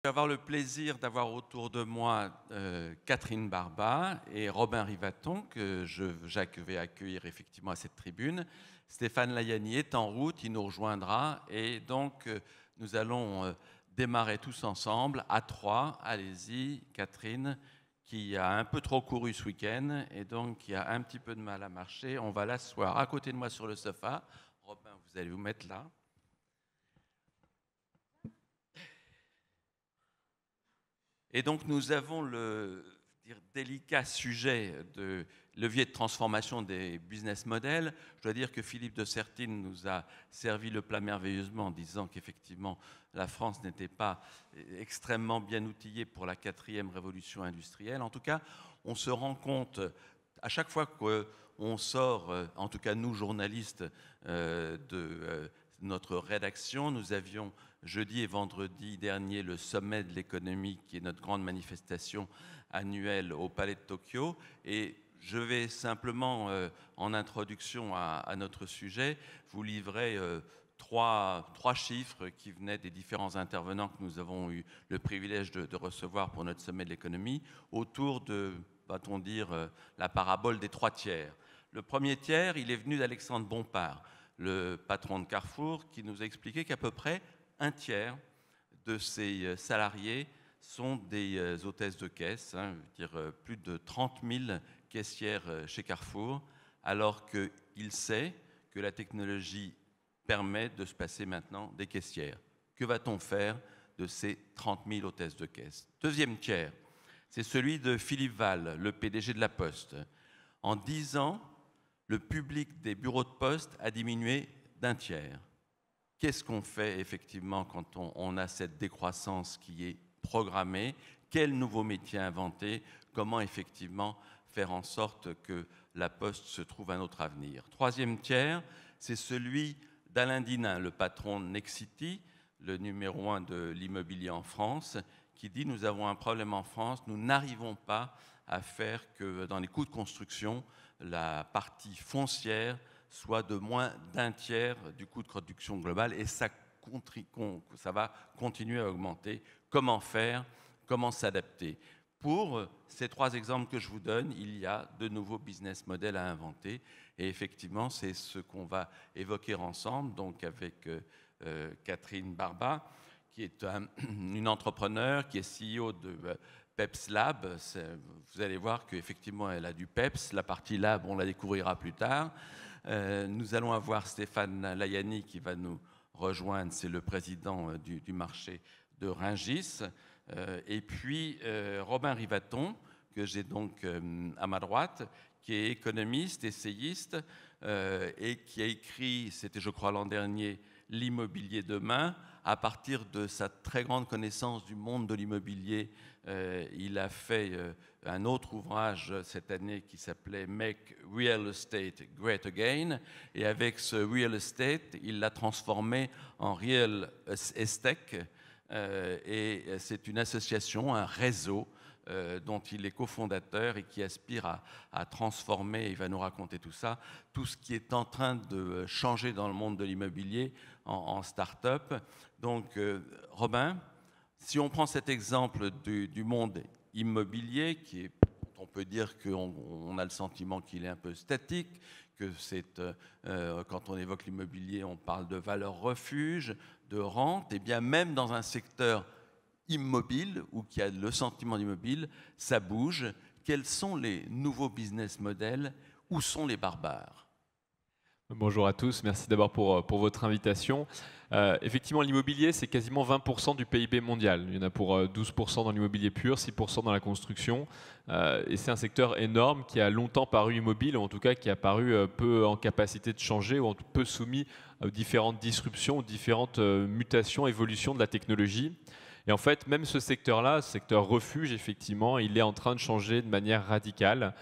Je vais avoir le plaisir d'avoir autour de moi Catherine Barba et Robin Rivaton, que je vais accueillir effectivement à cette tribune. Stéphane Layani est en route, il nous rejoindra et donc nous allons démarrer tous ensemble à trois. Allez-y, Catherine, qui a un peu trop couru ce week-end et donc qui a un petit peu de mal à marcher. On va l'asseoir à côté de moi sur le sofa. Robin, vous allez vous mettre là. Et donc nous avons le délicat sujet de levier de transformation des business models. Je dois dire que Philippe de Sertine nous a servi le plat merveilleusement en disant qu'effectivement la France n'était pas extrêmement bien outillée pour la 4e révolution industrielle. En tout cas, on se rend compte à chaque fois qu'on sort, en tout cas nous journalistes de notre rédaction, nous avions jeudi et vendredi dernier le sommet de l'économie qui est notre grande manifestation annuelle au Palais de Tokyo. Et je vais simplement, en introduction à notre sujet, vous livrer trois chiffres qui venaient des différents intervenants que nous avons eu le privilège de recevoir pour notre sommet de l'économie autour de, va-t-on dire, la parabole des 3 tiers. Le premier tiers, il est venu d'Alexandre Bompard, le patron de Carrefour, qui nous a expliqué qu'à peu près un tiers de ses salariés sont des hôtesses de caisse, plus de 30 000 caissières chez Carrefour, alors qu'il sait que la technologie permet de se passer maintenant des caissières. Que va-t-on faire de ces 30 000 hôtesses de caisse? Deuxième tiers, c'est celui de Philippe Val, le PDG de la Poste. En 10 ans, le public des bureaux de poste a diminué d'1 tiers. Qu'est-ce qu'on fait effectivement quand on a cette décroissance qui est programmée? Quel nouveau métier inventer? Comment effectivement faire en sorte que la Poste se trouve un autre avenir? Troisième tiers, c'est celui d'Alain Dinin, le patron de Nexity, le numéro 1 de l'immobilier en France, qui dit « Nous avons un problème en France, nous n'arrivons pas à faire que dans les coûts de construction, la partie foncière soit de moins d'1 tiers du coût de production global et ça va continuer à augmenter. Comment faire? Comment s'adapter? Pour ces 3 exemples que je vous donne, il y a de nouveaux business models à inventer et effectivement, c'est ce qu'on va évoquer ensemble, donc avec Catherine Barba, qui est une entrepreneure, qui est CEO de Peps Lab. Vous allez voir qu'effectivement, elle a du Peps. La partie Lab, on la découvrira plus tard. Nous allons avoir Stéphane Layani qui va nous rejoindre, c'est le président du marché de Rungis. Et puis Robin Rivaton, que j'ai donc à ma droite, qui est économiste, essayiste, et qui a écrit, c'était je crois l'an dernier, L'immobilier demain. À partir de sa très grande connaissance du monde de l'immobilier, il a fait un autre ouvrage cette année qui s'appelait Make Real Estate Great Again. Et avec ce Real Estate, il l'a transformé en Real Estate. Et c'est une association, un réseau dont il est cofondateur et qui aspire à transformer, il va nous raconter tout ça, tout ce qui est en train de changer dans le monde de l'immobilier en start-up. Donc, Robin, si on prend cet exemple du monde immobilier, on peut dire qu'on a le sentiment qu'il est un peu statique, que quand on évoque l'immobilier, on parle de valeur refuge, de rente, et bien même dans un secteur immobile ou qui a le sentiment d'immobile, ça bouge. Quels sont les nouveaux business models? Où sont les barbares? Bonjour à tous, merci d'abord pour votre invitation. Effectivement, l'immobilier, c'est quasiment 20% du PIB mondial. Il y en a pour 12% dans l'immobilier pur, 6% dans la construction. Et c'est un secteur énorme qui a longtemps paru immobile, ou en tout cas qui a paru peu en capacité de changer, ou peu soumis aux différentes disruptions, aux différentes mutations, évolutions de la technologie. Et en fait, même ce secteur-là, ce secteur refuge, effectivement, il est en train de changer de manière radicale.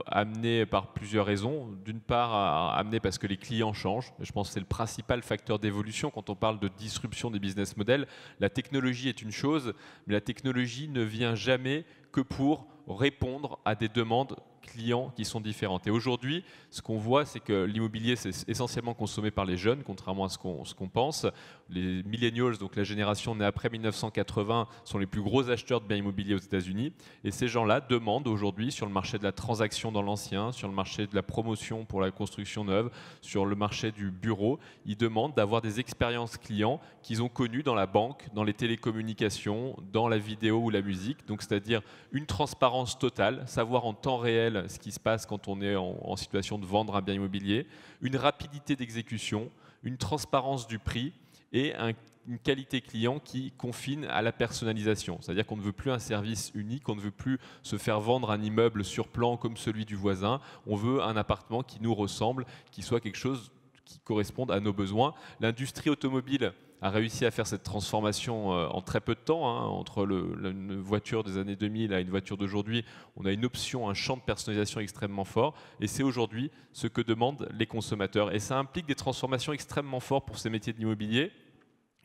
Amené par plusieurs raisons. D'une part, amené parce que les clients changent. Je pense que c'est le principal facteur d'évolution quand on parle de disruption des business models. La technologie est une chose, mais la technologie ne vient jamais que pour répondre à des demandes clients qui sont différentes. Et aujourd'hui, ce qu'on voit, c'est que l'immobilier, c'est essentiellement consommé par les jeunes, contrairement à ce qu'on pense. Les millennials, donc la génération née après 1980, sont les plus gros acheteurs de biens immobiliers aux États-Unis. Et ces gens-là demandent aujourd'hui, sur le marché de la transaction dans l'ancien, sur le marché de la promotion pour la construction neuve, sur le marché du bureau, ils demandent d'avoir des expériences clients qu'ils ont connues dans la banque, dans les télécommunications, dans la vidéo ou la musique. Donc, c'est-à-dire une transparence totale, savoir en temps réel ce qui se passe quand on est en situation de vendre un bien immobilier, une rapidité d'exécution, une transparence du prix et une qualité client qui confine à la personnalisation. C'est-à-dire qu'on ne veut plus un service unique, on ne veut plus se faire vendre un immeuble sur plan comme celui du voisin, on veut un appartement qui nous ressemble, qui soit quelque chose qui corresponde à nos besoins. L'industrie automobile a réussi à faire cette transformation en très peu de temps. Entre une voiture des années 2000 à une voiture d'aujourd'hui, on a une option, un champ de personnalisation extrêmement fort. Et c'est aujourd'hui ce que demandent les consommateurs. Et ça implique des transformations extrêmement fortes pour ces métiers de l'immobilier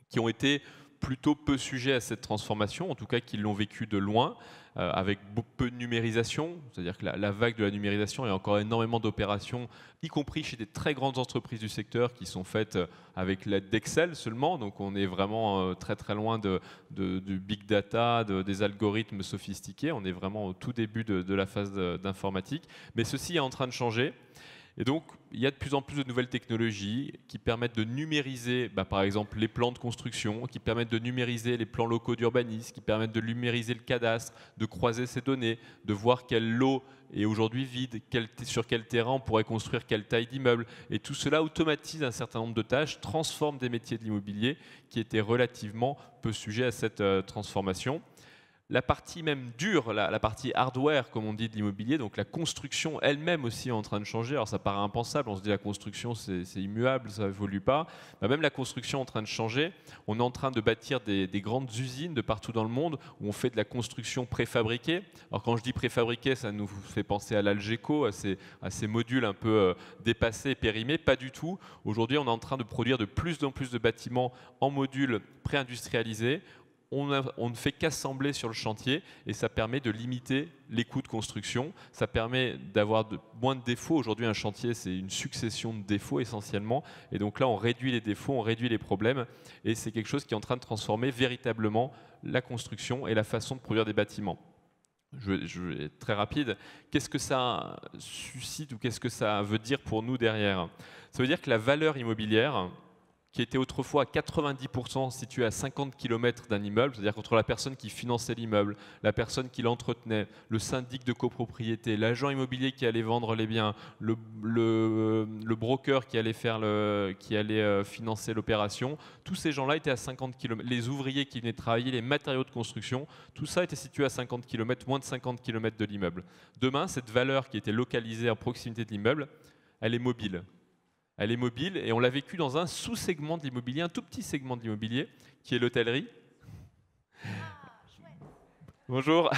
qui ont été plutôt peu sujets à cette transformation, en tout cas qui l'ont vécu de loin, avec peu de numérisation, c'est-à-dire que la vague de la numérisation, il y a encore énormément d'opérations, y compris chez des très grandes entreprises du secteur qui sont faites avec l'aide d'Excel seulement, donc on est vraiment très très loin du big data, des algorithmes sophistiqués, on est vraiment au tout début de la phase d'informatique, mais ceci est en train de changer. Et donc, il y a de plus en plus de nouvelles technologies qui permettent de numériser, par exemple, les plans de construction, qui permettent de numériser les plans locaux d'urbanisme, qui permettent de numériser le cadastre, de croiser ces données, de voir quel lot est aujourd'hui vide, sur quel terrain on pourrait construire quelle taille d'immeuble. Et tout cela automatise un certain nombre de tâches, transforme des métiers de l'immobilier qui étaient relativement peu sujets à cette transformation. La partie même dure, la partie hardware, comme on dit, de l'immobilier, donc la construction elle-même aussi est en train de changer. Alors ça paraît impensable, on se dit la construction c'est immuable, ça évolue pas. Même la construction est en train de changer. On est en train de bâtir des grandes usines de partout dans le monde où on fait de la construction préfabriquée. Alors quand je dis préfabriquée, ça nous fait penser à l'Algeco, à ces modules un peu dépassés, périmés. Pas du tout. Aujourd'hui, on est en train de produire de plus en plus de bâtiments en modules pré-industrialisés. On ne fait qu'assembler sur le chantier et ça permet de limiter les coûts de construction. Ça permet d'avoir moins de défauts. Aujourd'hui, un chantier, c'est une succession de défauts essentiellement. Et donc là, on réduit les défauts, on réduit les problèmes. Et c'est quelque chose qui est en train de transformer véritablement la construction et la façon de produire des bâtiments. Je vais être très rapide. Qu'est-ce que ça suscite ou qu'est-ce que ça veut dire pour nous derrière? Ça veut dire que la valeur immobilière, qui était autrefois à 90% située à 50 km d'un immeuble, c'est-à-dire qu'entre la personne qui finançait l'immeuble, la personne qui l'entretenait, le syndic de copropriété, l'agent immobilier qui allait vendre les biens, le broker qui allait financer l'opération, tous ces gens-là étaient à 50 km. Les ouvriers qui venaient travailler, les matériaux de construction, tout ça était situé à 50 km, moins de 50 km de l'immeuble. Demain, cette valeur qui était localisée à proximité de l'immeuble, elle est mobile. Elle est mobile et on l'a vécu dans un sous-segment de l'immobilier, un tout petit segment de l'immobilier, qui est l'hôtellerie. Bonjour.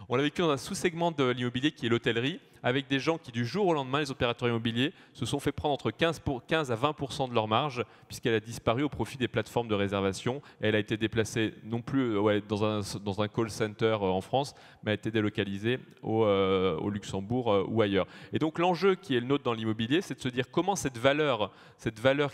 On l'a vécu dans un sous-segment de l'immobilier qui est l'hôtellerie, avec des gens qui, du jour au lendemain, les opérateurs immobiliers, se sont fait prendre entre 15 à 20% de leur marge, puisqu'elle a disparu au profit des plateformes de réservation. Elle a été déplacée non plus dans un call center en France, mais a été délocalisée au Luxembourg ou ailleurs. Et donc l'enjeu qui est le nôtre dans l'immobilier, c'est de se dire comment cette valeur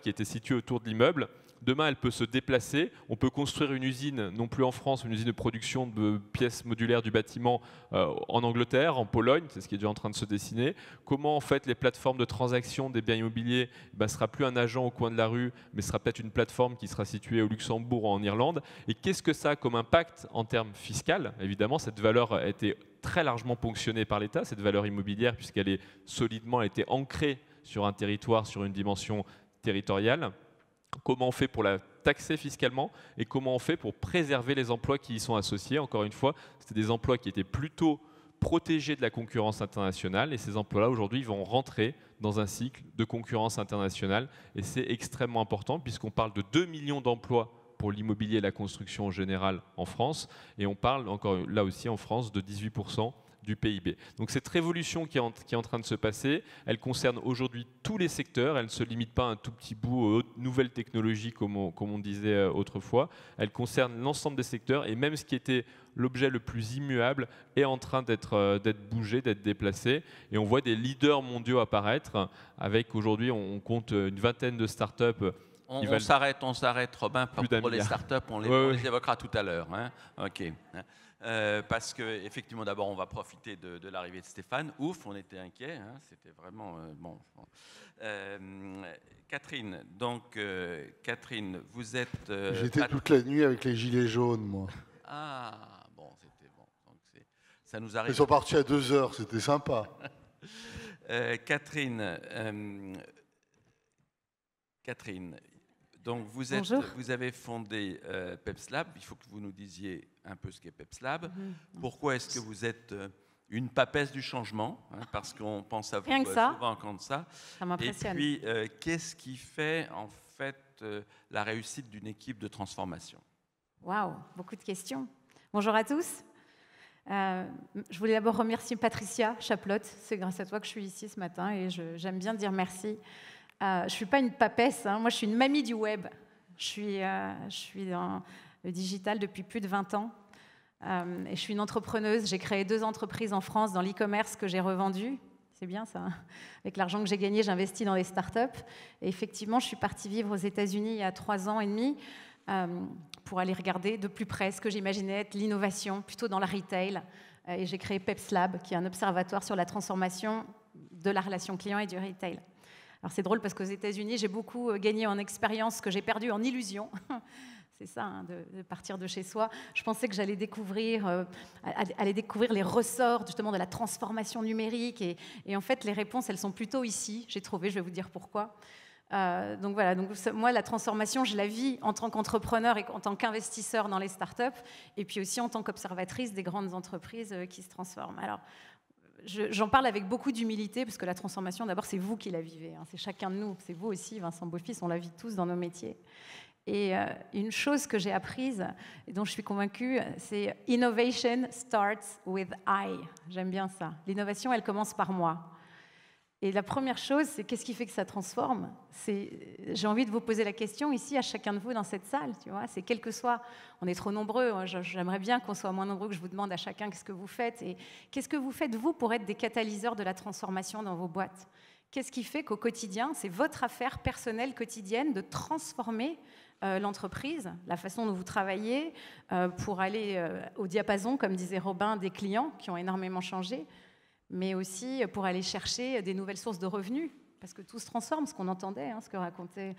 qui était située autour de l'immeuble, demain, elle peut se déplacer. On peut construire une usine, non plus en France, une usine de production de pièces modulaires du bâtiment en Angleterre, en Pologne, c'est ce qui est déjà en train de se dessiner. Comment, en fait, les plateformes de transaction des biens immobiliers ne sera plus un agent au coin de la rue, mais sera peut-être une plateforme qui sera située au Luxembourg ou en Irlande. Et qu'est-ce que ça a comme impact en termes fiscaux? Évidemment, cette valeur a été très largement ponctionnée par l'État, cette valeur immobilière, puisqu'elle est solidement été ancrée sur un territoire, sur une dimension territoriale. Comment on fait pour la taxer fiscalement et comment on fait pour préserver les emplois qui y sont associés. Encore une fois, c'était des emplois qui étaient plutôt protégés de la concurrence internationale et ces emplois-là, aujourd'hui, vont rentrer dans un cycle de concurrence internationale et c'est extrêmement important puisqu'on parle de 2 millions d'emplois pour l'immobilier et la construction en général en France et on parle encore là aussi en France de 18% du PIB. Donc cette révolution qui est en train de se passer, elle concerne aujourd'hui tous les secteurs, elle ne se limite pas à un tout petit bout aux nouvelles technologies comme on disait autrefois, elle concerne l'ensemble des secteurs et même ce qui était l'objet le plus immuable est en train d'être bougé, d'être déplacé et on voit des leaders mondiaux apparaître avec aujourd'hui on compte une vingtaine de startups. On s'arrête, Robin, pour les startups, on les évoquera tout à l'heure. Hein. OK. Parce qu'effectivement, d'abord, on va profiter de l'arrivée de Stéphane. Ouf, on était inquiets. Hein. C'était vraiment bon. Catherine, donc, Catherine, vous êtes... J'étais toute la nuit avec les gilets jaunes, moi. Ah, bon, c'était bon. Donc ça nous arrive. Ils sont partis à 2h, c'était sympa. Catherine, donc vous avez fondé PepsLab. Il faut que vous nous disiez un peu ce qu'est PepsLab. Pourquoi est-ce que vous êtes une papesse du changement, hein, parce qu'on pense à vous souvent comme ça. Ça m'impressionne. Et puis, qu'est-ce qui fait en fait la réussite d'une équipe de transformation? Waouh, beaucoup de questions. Bonjour à tous. Je voulais d'abord remercier Patricia Chaplotte. C'est grâce à toi que je suis ici ce matin et j'aime bien dire merci. Je ne suis pas une papesse, hein. Moi je suis une mamie du web. Je suis dans le digital depuis plus de 20 ans et je suis une entrepreneuse. J'ai créé 2 entreprises en France dans l'e-commerce que j'ai revendues. C'est bien ça. Avec l'argent que j'ai gagné, j'investis dans les startups. Et effectivement, je suis partie vivre aux États-Unis il y a 3 ans et demi pour aller regarder de plus près ce que j'imaginais être l'innovation, plutôt dans la retail. Et j'ai créé PepsLab, qui est un observatoire sur la transformation de la relation client et du retail. Alors c'est drôle parce qu'aux États-Unis, j'ai beaucoup gagné en expérience que j'ai perdue en illusion. C'est ça, hein, de partir de chez soi. Je pensais que j'allais découvrir les ressorts justement de la transformation numérique. Et en fait, les réponses, elles sont plutôt ici. J'ai trouvé, je vais vous dire pourquoi. Donc voilà, moi, la transformation, je la vis en tant qu'entrepreneur et en tant qu'investisseur dans les startups, et puis aussi en tant qu'observatrice des grandes entreprises qui se transforment. Alors, j'en parle avec beaucoup d'humilité, parce que la transformation, d'abord, c'est vous qui la vivez. Hein, c'est chacun de nous. C'est vous aussi, Vincent Beaufils, on la vit tous dans nos métiers. Et une chose que j'ai apprise, et dont je suis convaincue, c'est « Innovation starts with I ». J'aime bien ça. L'innovation, elle commence par moi. Et la première chose, c'est qu'est-ce qui fait que ça transforme? J'ai envie de vous poser la question ici, à chacun de vous dans cette salle. Tu vois, c'est quel que soit, on est trop nombreux, j'aimerais bien qu'on soit moins nombreux, que je vous demande à chacun qu'est-ce que vous faites. Et qu'est-ce que vous faites, vous, pour être des catalyseurs de la transformation dans vos boîtes? Qu'est-ce qui fait qu'au quotidien, c'est votre affaire personnelle quotidienne de transformer l'entreprise, la façon dont vous travaillez, pour aller au diapason, comme disait Robin, des clients qui ont énormément changé, mais aussi pour aller chercher des nouvelles sources de revenus, parce que tout se transforme, ce qu'on entendait, hein, ce que racontait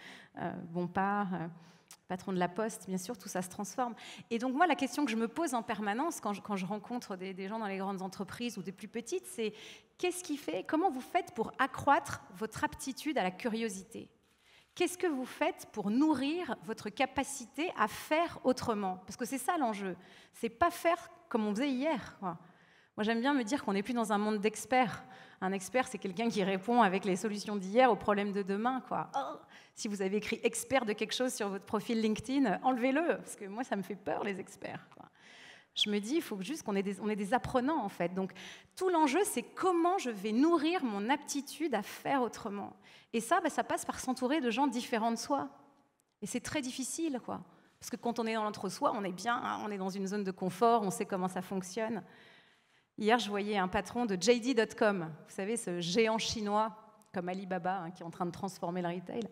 Bompard, patron de la Poste, bien sûr, tout ça se transforme. Et donc moi, la question que je me pose en permanence quand je rencontre des gens dans les grandes entreprises ou des plus petites, c'est qu'est-ce qui fait, comment vous faites pour accroître votre aptitude à la curiosité? Qu'est-ce que vous faites pour nourrir votre capacité à faire autrement? Parce que c'est ça l'enjeu, c'est pas faire comme on faisait hier, quoi. Moi, j'aime bien me dire qu'on n'est plus dans un monde d'experts. Un expert, c'est quelqu'un qui répond avec les solutions d'hier aux problèmes de demain, quoi. Oh, si vous avez écrit expert de quelque chose sur votre profil LinkedIn, enlevez-le, parce que moi, ça me fait peur, les experts, quoi. Je me dis, il faut juste qu'on ait des apprenants, en fait. Donc, tout l'enjeu, c'est comment je vais nourrir mon aptitude à faire autrement. Et ça, ça passe par s'entourer de gens différents de soi. Et c'est très difficile, quoi. Parce que quand on est dans l'entre-soi, on est bien, hein, on est dans une zone de confort, on sait comment ça fonctionne. Hier, je voyais un patron de JD.com, vous savez, ce géant chinois comme Alibaba, hein, qui est en train de transformer le retail.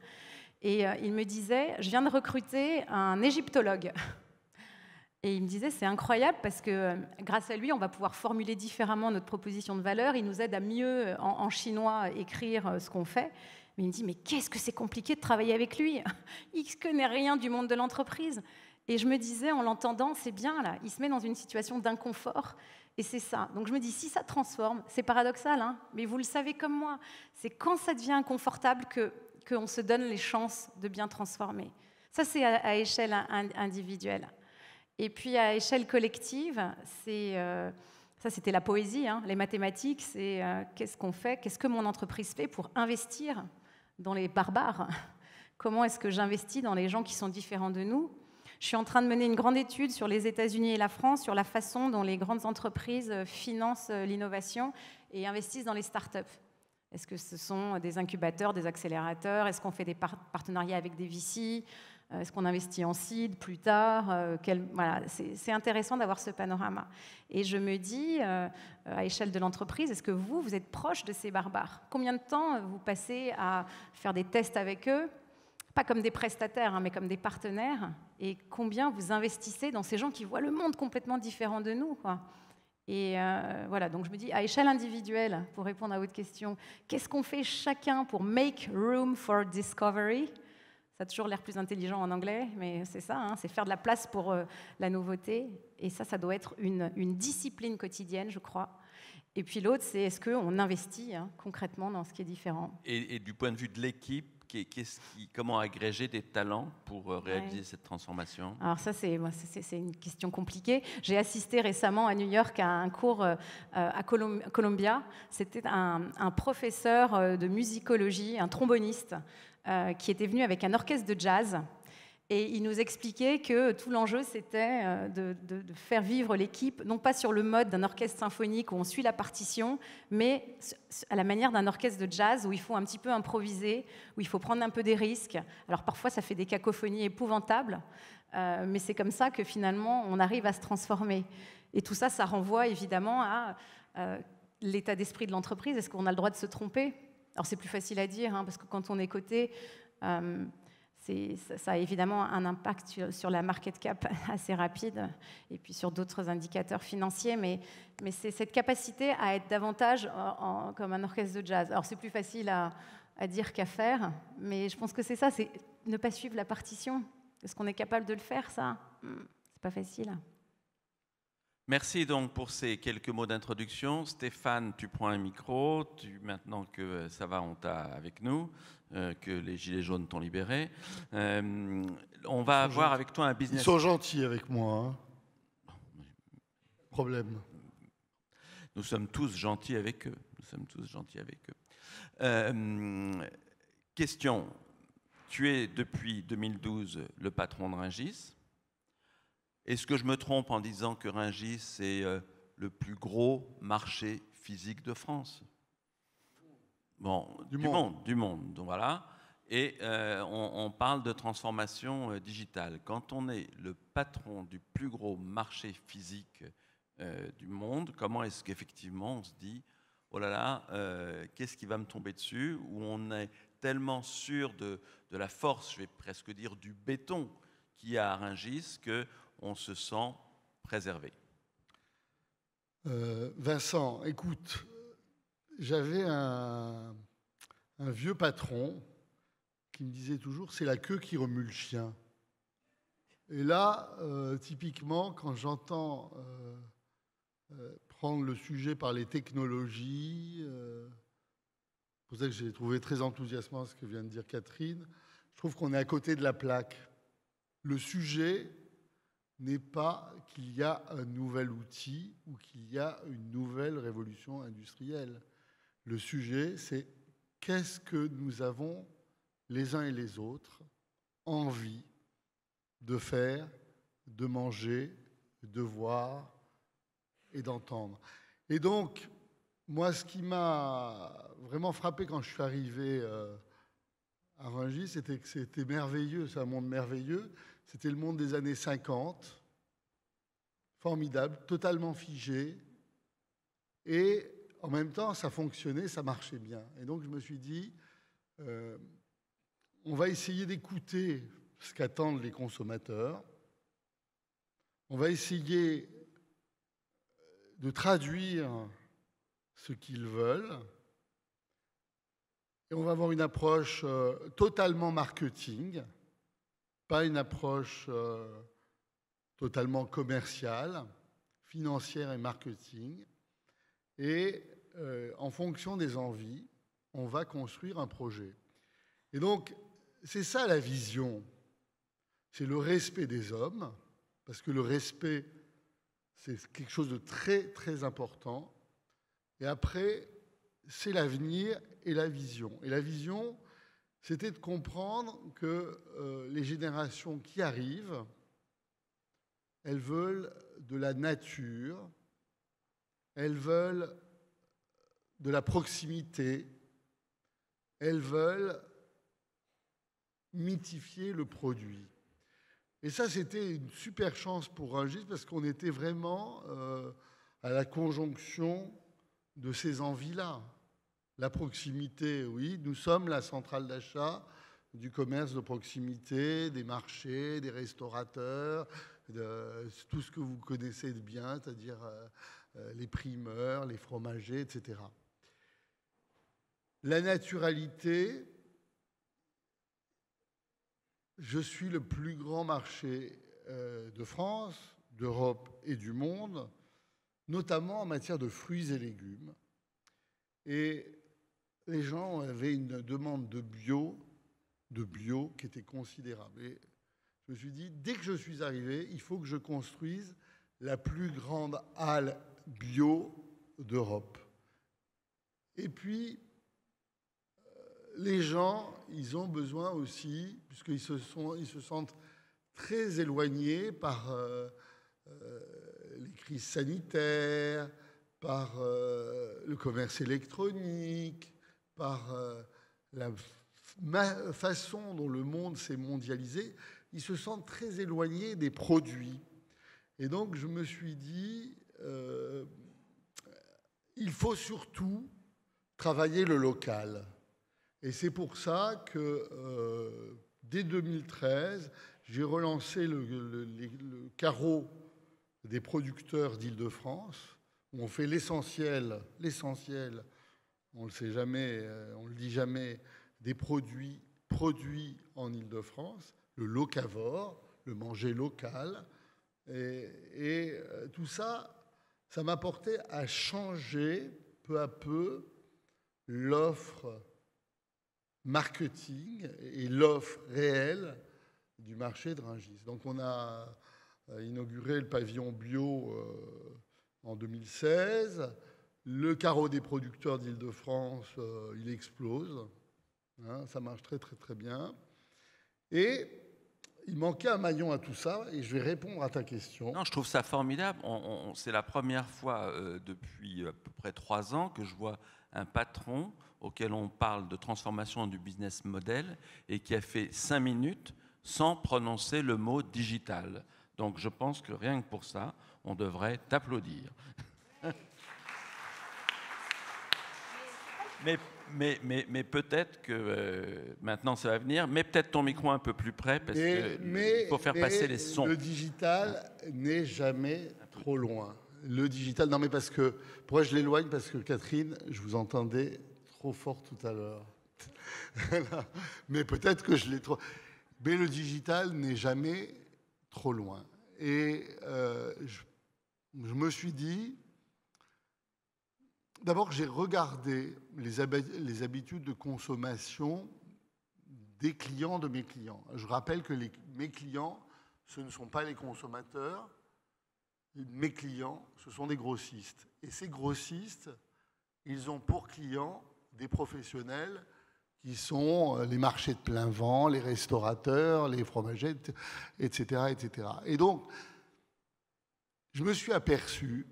Et il me disait, je viens de recruter un égyptologue. Et il me disait, c'est incroyable parce que grâce à lui, on va pouvoir formuler différemment notre proposition de valeur. Il nous aide à mieux, en chinois, écrire ce qu'on fait. Mais il me dit, mais qu'est-ce que c'est compliqué de travailler avec lui? Il ne connaît rien du monde de l'entreprise. Et je me disais, en l'entendant, c'est bien, là, il se met dans une situation d'inconfort. Et c'est ça. Donc je me dis, si ça transforme, c'est paradoxal, hein, mais vous le savez comme moi, c'est quand ça devient inconfortable qu'on se donne les chances de bien transformer. Ça, c'est à échelle individuelle. Et puis à échelle collective, ça c'était la poésie, hein, les mathématiques, c'est qu'est-ce qu'on fait, qu'est-ce que mon entreprise fait pour investir dans les barbares? Comment est-ce que j'investis dans les gens qui sont différents de nous? Je suis en train de mener une grande étude sur les États-Unis et la France, sur la façon dont les grandes entreprises financent l'innovation et investissent dans les startups. Est-ce que ce sont des incubateurs, des accélérateurs? Est-ce qu'on fait des partenariats avec des VC? Est-ce qu'on investit en seed plus tard? Voilà, c'est intéressant d'avoir ce panorama. Et je me dis, à échelle de l'entreprise, est-ce que vous êtes proche de ces barbares? Combien de temps vous passez à faire des tests avec eux? Pas comme des prestataires, hein, mais comme des partenaires. Et combien vous investissez dans ces gens qui voient le monde complètement différent de nous, quoi. Et voilà, donc je me dis, à échelle individuelle, pour répondre à votre question, qu'est-ce qu'on fait chacun pour make room for discovery? Ça a toujours l'air plus intelligent en anglais, mais c'est ça, hein, c'est faire de la place pour la nouveauté. Et ça doit être une discipline quotidienne, je crois. Et puis l'autre, c'est est-ce qu'on investit concrètement dans ce qui est différent? Et du point de vue de l'équipe, comment agréger des talents pour réaliser cette transformation? Alors ça, c'est une question compliquée. J'ai assisté récemment à New York à un cours à Columbia. C'était un professeur de musicologie, un tromboniste, qui était venu avec un orchestre de jazz. Et il nous expliquait que tout l'enjeu, c'était de faire vivre l'équipe, non pas sur le mode d'un orchestre symphonique où on suit la partition, mais à la manière d'un orchestre de jazz où il faut un petit peu improviser, où il faut prendre un peu des risques. Alors parfois, ça fait des cacophonies épouvantables, mais c'est comme ça que finalement, on arrive à se transformer. Et tout ça, ça renvoie évidemment à l'état d'esprit de l'entreprise. Est-ce qu'on a le droit de se tromper? Alors c'est plus facile à dire, hein, parce que quand on est coté... ça a évidemment un impact sur la market cap assez rapide et puis sur d'autres indicateurs financiers, mais c'est cette capacité à être davantage comme un orchestre de jazz. Alors c'est plus facile à dire qu'à faire, mais je pense que c'est ça, c'est ne pas suivre la partition. Est-ce qu'on est capable de le faire, ça? C'est pas facile. Merci donc pour ces quelques mots d'introduction. Stéphane, tu prends un micro. Maintenant que ça va, on t'a avec nous, que les Gilets jaunes t'ont libéré. On va avoir avec toi un business... Ils sont gentils avec moi. Hein. Problème. Nous sommes tous gentils avec eux. Nous sommes tous gentils avec eux. Question. Tu es depuis 2012 le patron de Rungis. Est-ce que je me trompe en disant que Rungis est le plus gros marché physique de France? Bon, du monde. Donc voilà. Et on parle de transformation digitale. Quand on est le patron du plus gros marché physique du monde, comment est-ce qu'effectivement on se dit, oh là là, qu'est-ce qui va me tomber dessus? Où on est tellement sûr de la force, je vais presque dire du béton qu'il y a à Rungis, qu'on se sent préservé. Vincent, écoute, j'avais un vieux patron qui me disait toujours, c'est la queue qui remue le chien. Et là, typiquement, quand j'entends prendre le sujet par les technologies, c'est pour ça que j'ai trouvé très enthousiasmant ce que vient de dire Catherine, je trouve qu'on est à côté de la plaque. Le sujet n'est pas qu'il y a un nouvel outil ou qu'il y a une nouvelle révolution industrielle. Le sujet, c'est qu'est-ce que nous avons les uns et les autres envie de faire, de manger, de voir et d'entendre. Et donc, moi, ce qui m'a vraiment frappé quand je suis arrivé à Rungis, c'était que c'était merveilleux, c'est un monde merveilleux. C'était le monde des années 50, formidable, totalement figé. Et en même temps, ça fonctionnait, ça marchait bien. Et donc, je me suis dit, on va essayer d'écouter ce qu'attendent les consommateurs. On va essayer de traduire ce qu'ils veulent. Et on va avoir une approche totalement marketing, pas une approche totalement commerciale, financière et marketing. Et en fonction des envies, on va construire un projet. Et donc, c'est ça la vision. C'est le respect des hommes, parce que le respect, c'est quelque chose de très, très important. Et après, c'est l'avenir et la vision. Et la vision, c'était de comprendre que les générations qui arrivent elles veulent de la nature, elles veulent de la proximité, elles veulent mythifier le produit. Et ça, c'était une super chance pour Rungis parce qu'on était vraiment à la conjonction de ces envies-là. La proximité, oui, nous sommes la centrale d'achat du commerce de proximité, des marchés, des restaurateurs, de tout ce que vous connaissez de bien, c'est-à-dire les primeurs, les fromagers, etc. La naturalité, je suis le plus grand marché de France, d'Europe et du monde, notamment en matière de fruits et légumes. Et les gens avaient une demande de bio qui était considérable. Et je me suis dit, dès que je suis arrivé, il faut que je construise la plus grande halle bio d'Europe. Et puis, les gens, ils ont besoin aussi, puisqu'ils se sentent très éloignés par les crises sanitaires, par le commerce électronique, par la façon dont le monde s'est mondialisé, ils se sentent très éloignés des produits. Et donc, je me suis dit, il faut surtout travailler le local. Et c'est pour ça que, dès 2013, j'ai relancé le carreau des producteurs d'Île-de-France, où on fait l'essentiel, on le sait jamais, on le dit jamais, des produits en Île-de-France, le locavore, le manger local. Et tout ça, ça m'a porté à changer peu à peu l'offre marketing et l'offre réelle du marché de Rungis. Donc on a inauguré le pavillon bio en 2016. Le carreau des producteurs d'Île-de-France, il explose. Hein, ça marche très très très bien. Et il manquait un maillon à tout ça, et je vais répondre à ta question. Non, je trouve ça formidable. C'est la première fois depuis à peu près 3 ans que je vois un patron auquel on parle de transformation du business model et qui a fait 5 minutes sans prononcer le mot digital. Donc je pense que rien que pour ça, on devrait t'applaudir. Mais peut-être que maintenant ça va venir, mais peut-être ton micro un peu plus près parce qu'il faut faire passer les sons. Le digital n'est jamais trop loin. Le digital, non mais parce que, pourquoi je l'éloigne? Parce que Catherine, je vous entendais trop fort tout à l'heure. Mais peut-être que je l'ai trop... Mais le digital n'est jamais trop loin. Et je me suis dit... D'abord, j'ai regardé les habitudes de consommation des clients de mes clients. Je rappelle que mes clients, ce ne sont pas les consommateurs. Mes clients, ce sont des grossistes. Et ces grossistes, ils ont pour clients des professionnels qui sont les marchés de plein vent, les restaurateurs, les fromagers, etc., etc. Et donc, je me suis aperçu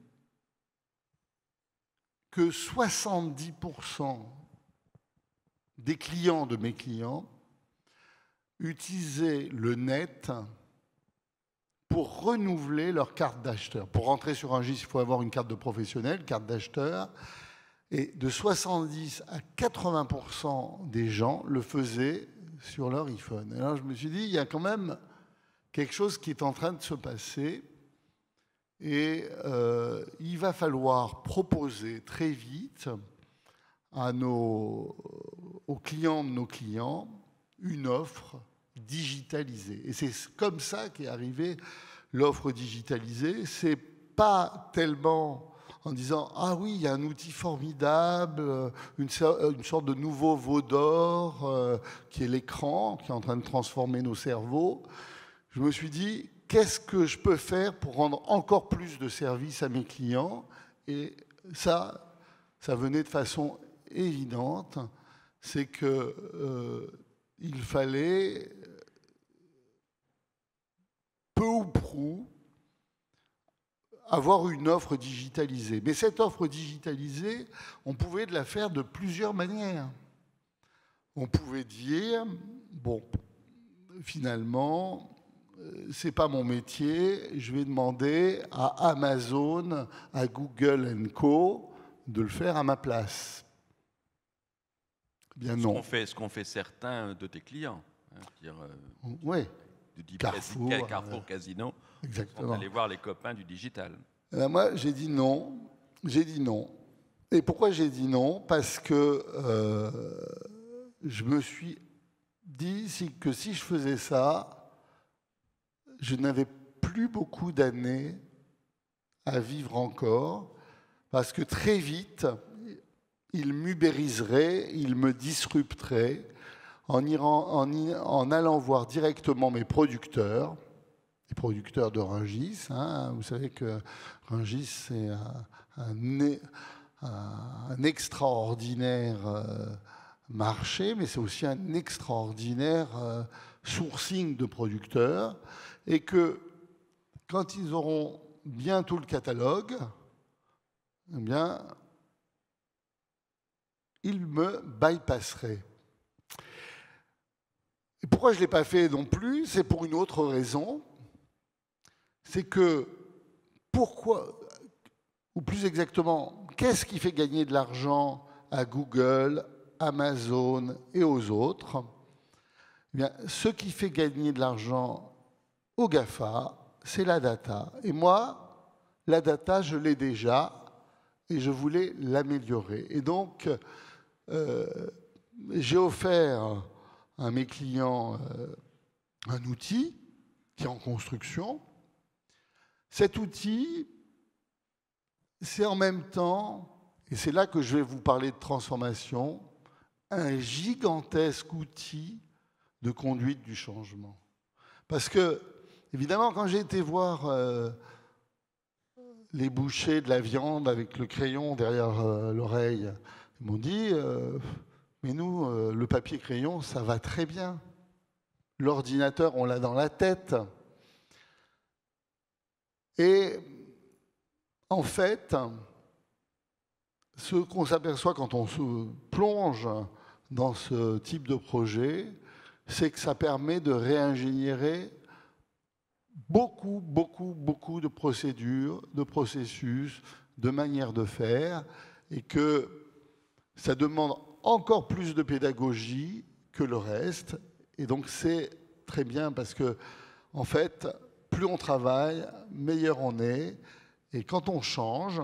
que 70% des clients de mes clients utilisaient le net pour renouveler leur carte d'acheteur. Pour rentrer sur Rungis, il faut avoir une carte de professionnel, carte d'acheteur. Et de 70 à 80% des gens le faisaient sur leur iPhone. Alors je me suis dit, il y a quand même quelque chose qui est en train de se passer. Et il va falloir proposer très vite aux clients de nos clients une offre digitalisée. Et c'est comme ça qu'est arrivée l'offre digitalisée. C'est pas tellement en disant « Ah oui, il y a un outil formidable, une sorte de nouveau veau d'or qui est l'écran, qui est en train de transformer nos cerveaux. » Je me suis dit « Qu'est-ce que je peux faire pour rendre encore plus de services à mes clients ?» Et ça venait de façon évidente. C'est qu'il fallait peu ou prou avoir une offre digitalisée. Mais cette offre digitalisée, on pouvait la faire de plusieurs manières. On pouvait dire, bon, finalement, c'est pas mon métier, je vais demander à Amazon, à Google & Co. de le faire à ma place. Bien non. Ce qu'ont fait certains de tes clients. Oui. Carrefour, Casino. Exactement. Sont allés voir les copains du digital. Moi, j'ai dit non. J'ai dit non. Et pourquoi j'ai dit non? Parce que je me suis dit que si je faisais ça, je n'avais plus beaucoup d'années à vivre encore, parce que très vite, il m'ubériserait, il me disrupterait en allant voir directement mes producteurs, les producteurs de Rungis. Hein. Vous savez que Rungis, c'est un extraordinaire marché, mais c'est aussi un extraordinaire sourcing de producteurs, et que quand ils auront bien tout le catalogue, eh bien, ils me bypasseraient. Et pourquoi je ne l'ai pas fait non plus? C'est pour une autre raison. C'est que pourquoi, ou plus exactement, qu'est-ce qui fait gagner de l'argent à Google, Amazon et aux autres? Eh bien, ce qui fait gagner de l'argent aux GAFA, c'est la data. Et moi, la data, je l'ai déjà et je voulais l'améliorer. Et donc, j'ai offert à mes clients un outil qui est en construction. Cet outil, c'est en même temps, et c'est là que je vais vous parler de transformation, un gigantesque outil de conduite du changement. Parce que, évidemment, quand j'ai été voir les bouchers de la viande avec le crayon derrière l'oreille, ils m'ont dit mais nous, le papier crayon, ça va très bien. L'ordinateur, on l'a dans la tête. Et en fait, ce qu'on s'aperçoit quand on se plonge dans ce type de projet, c'est que ça permet de réingénierer beaucoup de procédures, de processus, de manières de faire, et que ça demande encore plus de pédagogie que le reste. Et donc c'est très bien parce que, en fait, plus on travaille, meilleur on est. Et quand on change,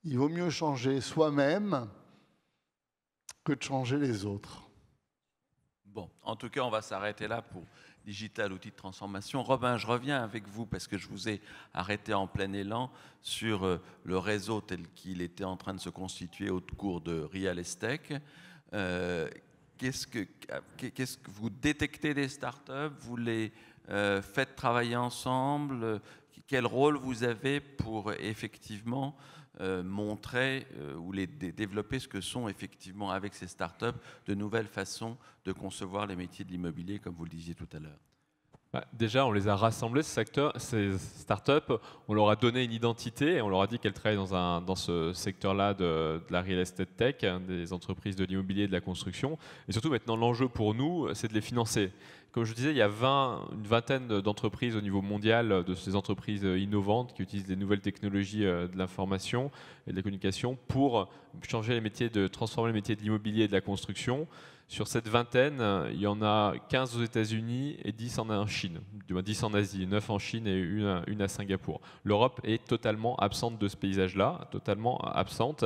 il vaut mieux changer soi-même que de changer les autres. Bon, en tout cas, on va s'arrêter là pour Digital Outil de Transformation. Robin, je reviens avec vous parce que je vous ai arrêté en plein élan sur le réseau tel qu'il était en train de se constituer au cours de Real Estate. Qu'est-ce que vous détectez des startups? Vous les faites travailler ensemble? Quel rôle vous avez pour effectivement montrer ou les développer ce que sont effectivement avec ces startups de nouvelles façons de concevoir les métiers de l'immobilier, comme vous le disiez tout à l'heure? Déjà, on les a rassemblés, ces startups, on leur a donné une identité et on leur a dit qu'elles travaillent dans ce secteur-là de la real estate tech, des entreprises de l'immobilier et de la construction. Et surtout, maintenant, l'enjeu pour nous, c'est de les financer. Comme je disais, il y a une vingtaine d'entreprises au niveau mondial, de ces entreprises innovantes qui utilisent les nouvelles technologies de l'information et de la communication pour changer les métiers, transformer les métiers de l'immobilier et de la construction. Sur cette vingtaine, il y en a 15 aux États-Unis et 10 en Chine, 10 en Asie, 9 en Chine et une à Singapour. L'Europe est totalement absente de ce paysage-là, totalement absente.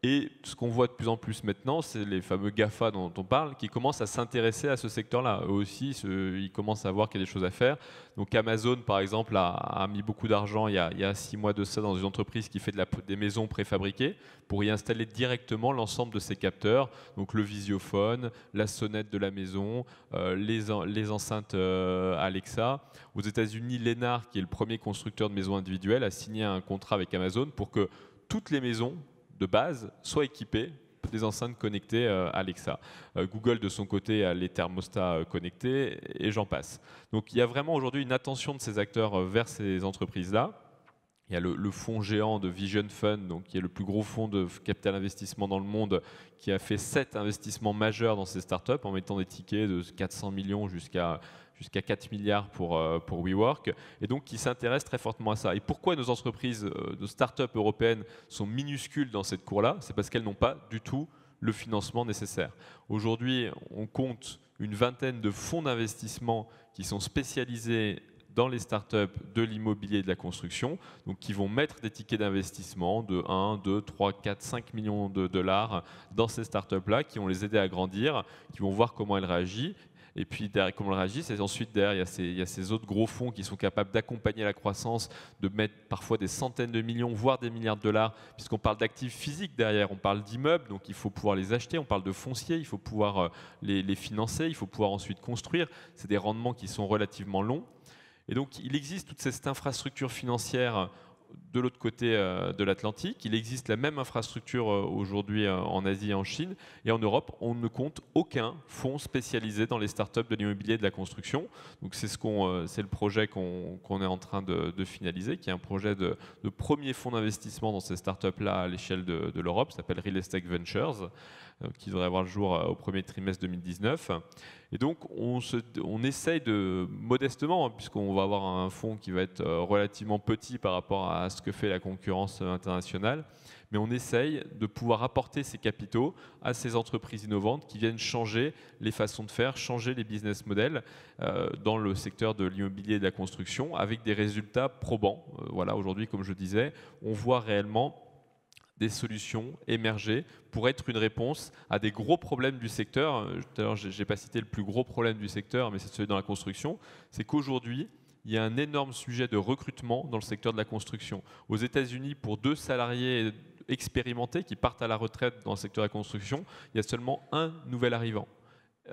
Et ce qu'on voit de plus en plus maintenant, c'est les fameux GAFA dont on parle, qui commencent à s'intéresser à ce secteur-là. Eux aussi, ils commencent à voir qu'il y a des choses à faire. Donc Amazon, par exemple, a mis beaucoup d'argent il y a 6 mois de ça dans une entreprise qui fait des maisons préfabriquées pour y installer directement l'ensemble de ces capteurs. Donc le visiophone, la sonnette de la maison, les enceintes Alexa. Aux États-Unis, Lennar, qui est le premier constructeur de maisons individuelles, a signé un contrat avec Amazon pour que toutes les maisons de base soient équipées des enceintes connectées Alexa. Google, de son côté, a les thermostats connectés et j'en passe. Donc il y a vraiment aujourd'hui une attention de ces acteurs vers ces entreprises-là. Il y a le fonds géant de Vision Fund, donc, qui est le plus gros fonds de capital investissement dans le monde, qui a fait 7 investissements majeurs dans ces startups en mettant des tickets de 400 millions jusqu'à 4 milliards pour WeWork, et donc qui s'intéresse très fortement à ça. Et pourquoi nos entreprises, nos startups européennes sont minuscules dans cette cour-là? C'est parce qu'elles n'ont pas du tout le financement nécessaire. Aujourd'hui, on compte une vingtaine de fonds d'investissement qui sont spécialisés dans les startups de l'immobilier et de la construction, donc qui vont mettre des tickets d'investissement de 1, 2, 3, 4, 5 millions de dollars dans ces startups-là, qui vont les aider à grandir, qui vont voir comment elles réagissent. Et puis, derrière, comment elles réagissent, et ensuite, derrière, il y a ces autres gros fonds qui sont capables d'accompagner la croissance, de mettre parfois des centaines de millions, voire des milliards de dollars, puisqu'on parle d'actifs physiques derrière, on parle d'immeubles, donc il faut pouvoir les acheter, on parle de foncier, il faut pouvoir les financer, il faut pouvoir ensuite construire. C'est des rendements qui sont relativement longs. Et donc, il existe toute cette infrastructure financière de l'autre côté de l'Atlantique. Il existe la même infrastructure aujourd'hui en Asie et en Chine. Et en Europe, on ne compte aucun fonds spécialisé dans les startups de l'immobilier et de la construction. Donc, c'est le projet qu'on est en train de finaliser, qui est un projet de premier fonds d'investissement dans ces startups-là à l'échelle de l'Europe. Ça s'appelle Real Estate Ventures, qui devrait avoir le jour au premier trimestre 2019. Et donc, on essaye modestement, hein, puisqu'on va avoir un fonds qui va être relativement petit par rapport à ce que fait la concurrence internationale, mais on essaye de pouvoir apporter ces capitaux à ces entreprises innovantes qui viennent changer les façons de faire, changer les business models dans le secteur de l'immobilier et de la construction, avec des résultats probants. Voilà, aujourd'hui, comme je disais, on voit réellement des solutions émerger pour être une réponse à des gros problèmes du secteur. Tout à l'heure, je n'ai pas cité le plus gros problème du secteur, mais c'est celui dans la construction. C'est qu'aujourd'hui, il y a un énorme sujet de recrutement dans le secteur de la construction. Aux États-Unis, pour 2 salariés expérimentés qui partent à la retraite dans le secteur de la construction, il y a seulement un nouvel arrivant,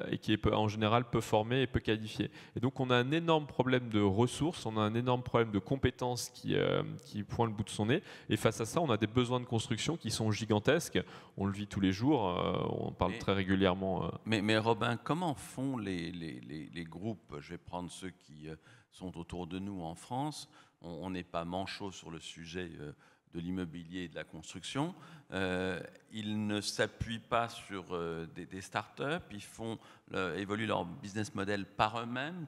et qui est en général peu formé et peu qualifié. Et donc on a un énorme problème de ressources, on a un énorme problème de compétences qui pointe le bout de son nez, et face à ça on a des besoins de construction qui sont gigantesques, on le vit tous les jours, on parle très régulièrement. Mais Robin, comment font les groupes? Je vais prendre ceux qui sont autour de nous en France, on n'est pas manchot sur le sujet de l'immobilier et de la construction. Ils ne s'appuient pas sur des startups, ils évoluent leur business model par eux-mêmes.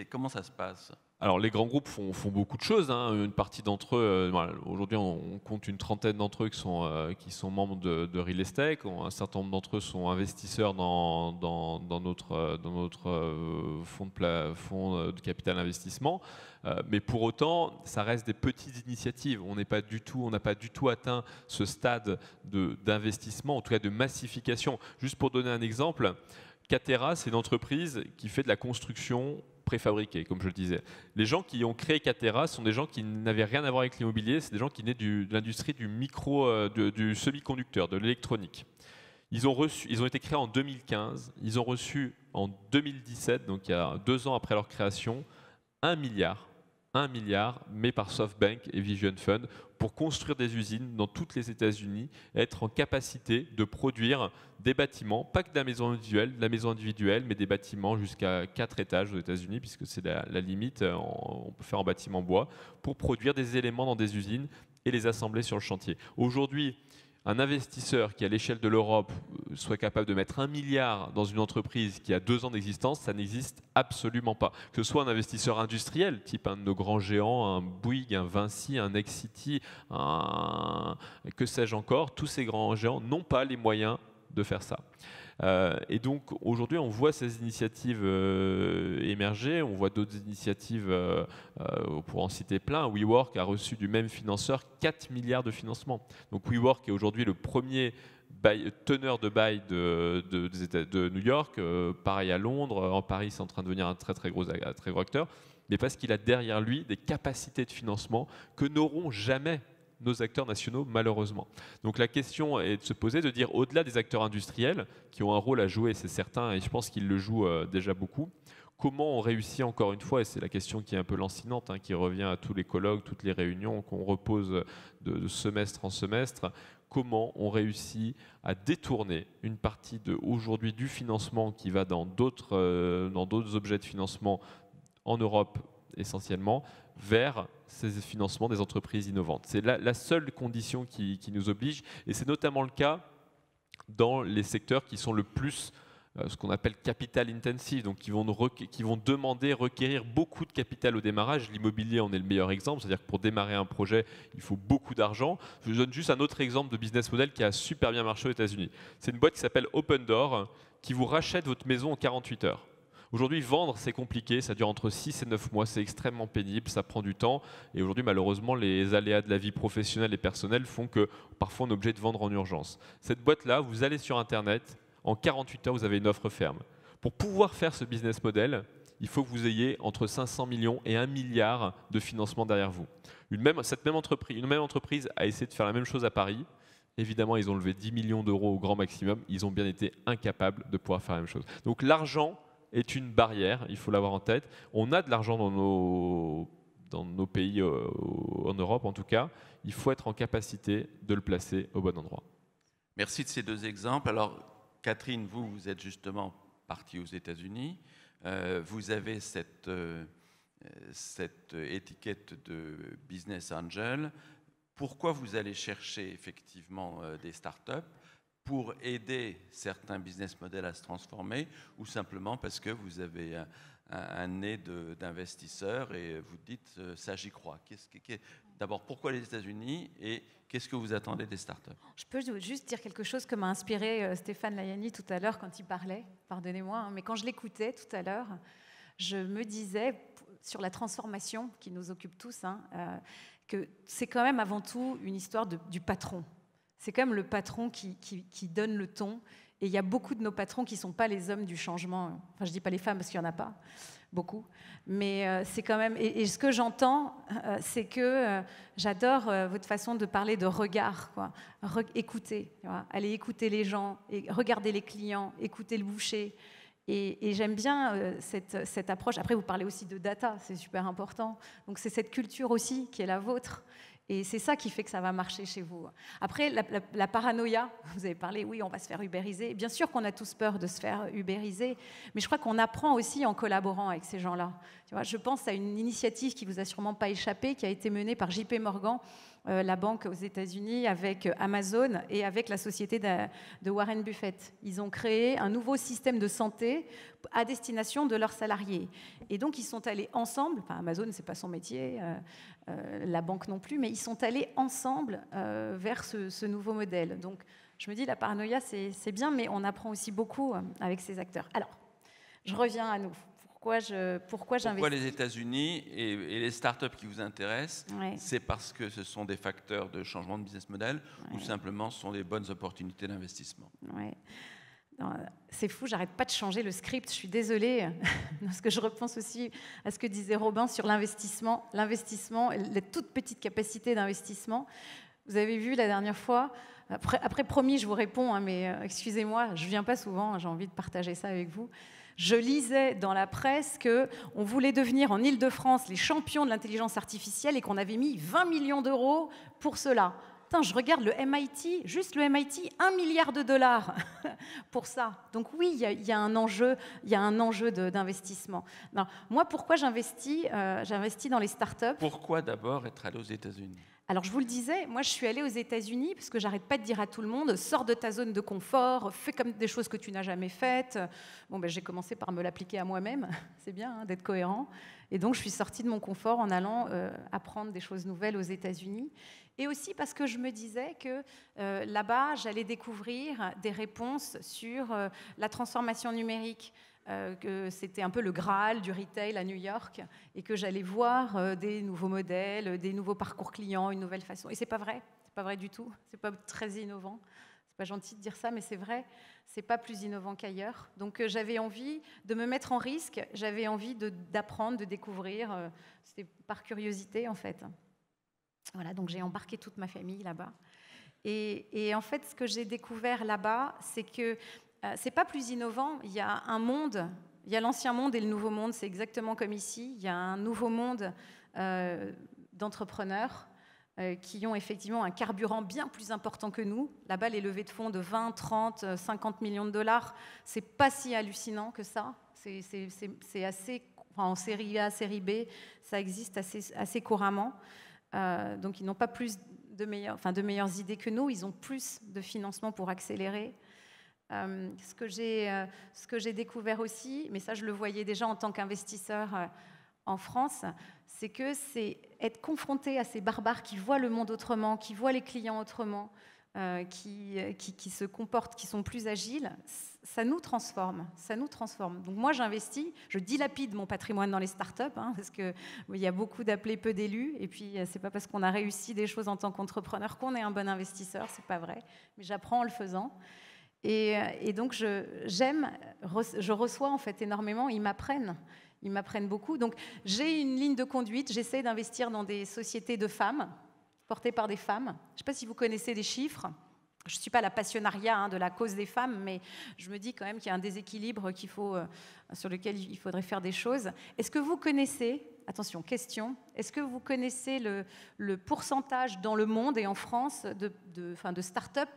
Comment ça se passe? Alors les grands groupes font beaucoup de choses, hein. Une partie d'entre eux, aujourd'hui on compte une trentaine d'entre eux qui sont membres de Real Estate. Un certain nombre d'entre eux sont investisseurs dans notre fonds de capital investissement. Mais pour autant, ça reste des petites initiatives. On n'a pas du tout atteint ce stade d'investissement, en tout cas de massification. Juste pour donner un exemple, Catera, c'est une entreprise qui fait de la construction préfabriquée, comme je le disais. Les gens qui ont créé Catera sont des gens qui n'avaient rien à voir avec l'immobilier, c'est des gens qui venaient de l'industrie du semi-conducteur, de l'électronique. Ils ont été créés en 2015, ils ont reçu en 2017, donc il y a 2 ans après leur création, 1 milliard, mais par SoftBank et Vision Fund, pour construire des usines dans toutes les États-Unis, être en capacité de produire des bâtiments, pas que de la maison individuelle, mais des bâtiments jusqu'à 4 étages aux États-Unis, puisque c'est la limite, on peut faire en bâtiment bois, pour produire des éléments dans des usines et les assembler sur le chantier. Aujourd'hui, un investisseur qui, à l'échelle de l'Europe, soit capable de mettre 1 milliard dans une entreprise qui a 2 ans d'existence, ça n'existe absolument pas. Que ce soit un investisseur industriel, type un de nos grands géants, un Bouygues, un Vinci, un Nexity, que sais-je encore, tous ces grands géants n'ont pas les moyens de faire ça. Et donc aujourd'hui on voit ces initiatives émerger, on voit d'autres initiatives, pour en citer plein. WeWork a reçu du même financeur 4 milliards de financement. Donc WeWork est aujourd'hui le premier teneur de bail de New York, pareil à Londres, en Paris c'est en train de devenir un très gros acteur, mais parce qu'il a derrière lui des capacités de financement que n'auront jamais nos acteurs nationaux, malheureusement. Donc la question est de se poser, de dire, au-delà des acteurs industriels, qui ont un rôle à jouer, c'est certain, et je pense qu'ils le jouent déjà beaucoup, comment on réussit, encore une fois, et c'est la question qui est un peu lancinante, hein, qui revient à tous les colloques, toutes les réunions qu'on repose de semestre en semestre, comment on réussit à détourner une partie aujourd'hui du financement qui va dans d'autres objets de financement en Europe essentiellement, vers ces financements des entreprises innovantes. C'est la seule condition qui nous oblige, et c'est notamment le cas dans les secteurs qui sont le plus ce qu'on appelle capital intensive, donc qui vont demander, requérir beaucoup de capital au démarrage. L'immobilier en est le meilleur exemple, c'est-à-dire que pour démarrer un projet, il faut beaucoup d'argent. Je vous donne juste un autre exemple de business model qui a super bien marché aux États-Unis. C'est une boîte qui s'appelle Open Door, qui vous rachète votre maison en 48 heures. Aujourd'hui, vendre, c'est compliqué, ça dure entre 6 et 9 mois, c'est extrêmement pénible, ça prend du temps. Et aujourd'hui, malheureusement, les aléas de la vie professionnelle et personnelle font que parfois on est obligé de vendre en urgence. Cette boîte-là, vous allez sur Internet, en 48 heures, vous avez une offre ferme. Pour pouvoir faire ce business model, il faut que vous ayez entre 500 millions et 1 milliard de financement derrière vous. Une même entreprise a essayé de faire la même chose à Paris. Évidemment, ils ont levé 10 millions d'euros au grand maximum. Ils ont bien été incapables de pouvoir faire la même chose. Donc l'argent est une barrière, il faut l'avoir en tête. On a de l'argent dans nos pays, en Europe en tout cas. Il faut être en capacité de le placer au bon endroit. Merci de ces deux exemples. Alors, Catherine, vous êtes justement partie aux États-Unis. Vous avez cette étiquette de business angel. Pourquoi vous allez chercher effectivement des startups pour aider certains business models à se transformer, ou simplement parce que vous avez un nez d'investisseurs et vous dites ça j'y crois. D'abord, pourquoi les États-Unis et qu'est-ce que vous attendez des startups? Je peux juste dire quelque chose que m'a inspiré Stéphane Layani tout à l'heure quand il parlait, pardonnez-moi, hein, mais quand je l'écoutais tout à l'heure, je me disais sur la transformation qui nous occupe tous, hein, que c'est quand même avant tout une histoire du patron. C'est quand même le patron qui donne le ton. Et il y a beaucoup de nos patrons qui ne sont pas les hommes du changement. Enfin, je ne dis pas les femmes parce qu'il n'y en a pas, beaucoup. Mais c'est quand même... Et ce que j'entends, c'est que j'adore votre façon de parler de regard, quoi. Écouter, aller écouter les gens, et regarder les clients, écouter le boucher. Et j'aime bien cette approche. Après, vous parlez aussi de data, c'est super important. Donc c'est cette culture aussi qui est la vôtre. Et c'est ça qui fait que ça va marcher chez vous. Après, la paranoïa, vous avez parlé, oui, on va se faire ubériser. Bien sûr qu'on a tous peur de se faire ubériser, mais je crois qu'on apprend aussi en collaborant avec ces gens-là. Tu vois, je pense à une initiative qui vous a sûrement pas échappé, qui a été menée par JP Morgan, la banque aux États-Unis, avec Amazon et avec la société de Warren Buffett. Ils ont créé un nouveau système de santé à destination de leurs salariés. Et donc, ils sont allés ensemble, enfin, Amazon, c'est pas son métier, la banque non plus, mais ils sont allés ensemble vers ce nouveau modèle. Donc, je me dis, la paranoïa, c'est bien, mais on apprend aussi beaucoup avec ces acteurs. Alors, je reviens à nous. Pourquoi les États-Unis et les startups qui vous intéressent, ouais. C'est parce que ce sont des facteurs de changement de business model, ouais. Ou simplement ce sont des bonnes opportunités d'investissement? Ouais. C'est fou, j'arrête pas de changer le script, je suis désolée, parce que je repense aussi à ce que disait Robin sur l'investissement, les toutes petites capacités d'investissement. Vous avez vu la dernière fois, après promis, je vous réponds, hein, mais excusez-moi, je viens pas souvent, hein, j'ai envie de partager ça avec vous. Je lisais dans la presse qu'on voulait devenir en Île-de-France les champions de l'intelligence artificielle et qu'on avait mis 20 millions d'euros pour cela. Putain, je regarde le MIT, juste le MIT, 1 milliard de dollars pour ça. Donc oui, il y a un enjeu d'investissement. Moi, pourquoi j'investis dans les startups? Pourquoi d'abord être allé aux États-Unis? Alors, je vous le disais, moi, je suis allée aux États-Unis parce que j'arrête pas de dire à tout le monde, sors de ta zone de confort, fais comme des choses que tu n'as jamais faites. Bon, j'ai commencé par me l'appliquer à moi-même. C'est bien hein, d'être cohérent. Et donc, je suis sortie de mon confort en allant apprendre des choses nouvelles aux États-Unis. Et aussi parce que je me disais que là-bas, j'allais découvrir des réponses sur la transformation numérique. Que c'était un peu le Graal du retail à New York et que j'allais voir des nouveaux modèles, des nouveaux parcours clients, une nouvelle façon. Et c'est pas vrai du tout. C'est pas très innovant. C'est pas gentil de dire ça, mais c'est vrai. C'est pas plus innovant qu'ailleurs. Donc j'avais envie de me mettre en risque. J'avais envie d'apprendre, de découvrir. C'était par curiosité en fait. Voilà. Donc j'ai embarqué toute ma famille là-bas. Et en fait, ce que j'ai découvert là-bas, c'est que c'est pas plus innovant, il y a un monde, il y a l'ancien monde et le nouveau monde, c'est exactement comme ici, il y a un nouveau monde d'entrepreneurs qui ont effectivement un carburant bien plus important que nous. Là-bas, les levées de fonds de 20, 30, 50 millions de dollars, c'est pas si hallucinant que ça, c'est assez... en série A, série B, ça existe assez couramment. Donc ils n'ont pas plus de meilleures idées que nous, ils ont plus de financement pour accélérer. Ce que j'ai découvert aussi, mais ça je le voyais déjà en tant qu'investisseur en France, c'est que c'est être confronté à ces barbares qui voient le monde autrement, qui voient les clients autrement, qui se comportent, qui sont plus agiles, ça nous transforme. Donc moi j'investis, je dilapide mon patrimoine dans les startups, parce qu'il y a beaucoup d'appelés, peu d'élus, et puis c'est pas parce qu'on a réussi des choses en tant qu'entrepreneur qu'on est un bon investisseur, c'est pas vrai, mais j'apprends en le faisant. Et donc je reçois en fait énormément, ils m'apprennent beaucoup. Donc j'ai une ligne de conduite, j'essaie d'investir dans des sociétés de femmes, portées par des femmes. Je ne sais pas si vous connaissez des chiffres. Je ne suis pas la passionnariat de la cause des femmes, mais je me dis quand même qu'il y a un déséquilibre sur lequel il faudrait faire des choses. Est-ce que vous connaissez, attention, question, est-ce que vous connaissez le pourcentage dans le monde et en France de start-up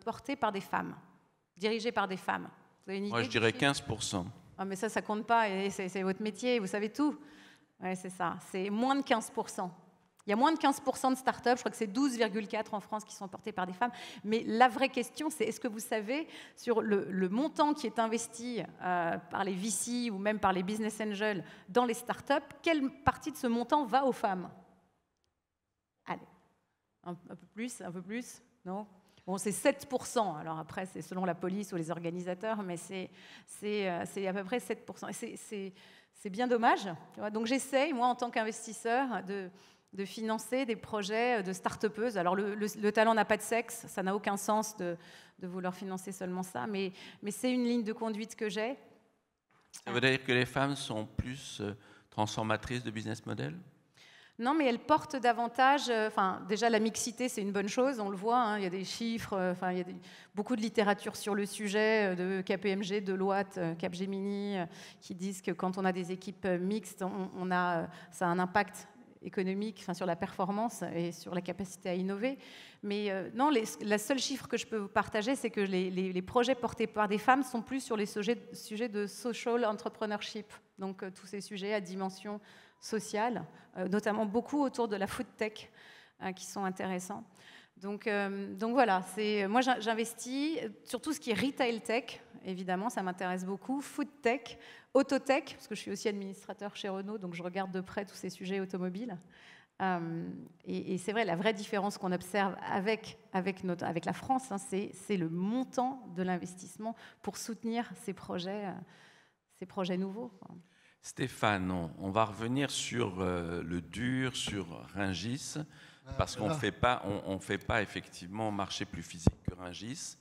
portées par des femmes, dirigées par des femmes? Vous avez une idée? Moi, je dirais 15%. Ah, mais ça compte pas, et c'est votre métier, vous savez tout. Oui, c'est ça, c'est moins de 15%. Il y a moins de 15% de startups, je crois que c'est 12,4% en France qui sont portées par des femmes. Mais la vraie question, c'est est-ce que vous savez, sur le montant qui est investi par les VC ou même par les business angels dans les startups, quelle partie de ce montant va aux femmes? Allez, un peu plus, non? Bon, c'est 7%, alors après, c'est selon la police ou les organisateurs, mais c'est à peu près 7%. Et c'est bien dommage. Tu vois. Donc j'essaye, moi, en tant qu'investisseur, de financer des projets de start-upeuses. Alors le talent n'a pas de sexe, ça n'a aucun sens de vouloir financer seulement ça, mais c'est une ligne de conduite que j'ai. Ça veut dire que les femmes sont plus transformatrices de business model? Non, mais elles portent davantage... déjà, la mixité, c'est une bonne chose, on le voit, il y a des chiffres, il y a beaucoup de littérature sur le sujet, de KPMG, Deloitte, Capgemini, qui disent que quand on a des équipes mixtes, ça a un impact économique, sur la performance et sur la capacité à innover. Mais non, la seule chiffre que je peux vous partager, c'est que les projets portés par des femmes sont plus sur les sujets de social entrepreneurship, donc tous ces sujets à dimension sociale, notamment beaucoup autour de la food tech, qui sont intéressants. Donc voilà, moi j'investis sur tout ce qui est retail tech, évidemment, ça m'intéresse beaucoup, food tech, autotech, parce que je suis aussi administrateur chez Renault, donc je regarde de près tous ces sujets automobiles. Et c'est vrai, la vraie différence qu'on observe avec la France, c'est le montant de l'investissement pour soutenir ces projets nouveaux. Stéphane, on va revenir sur le dur, sur Rungis, parce qu'on ne fait pas effectivement marché plus physique que Rungis.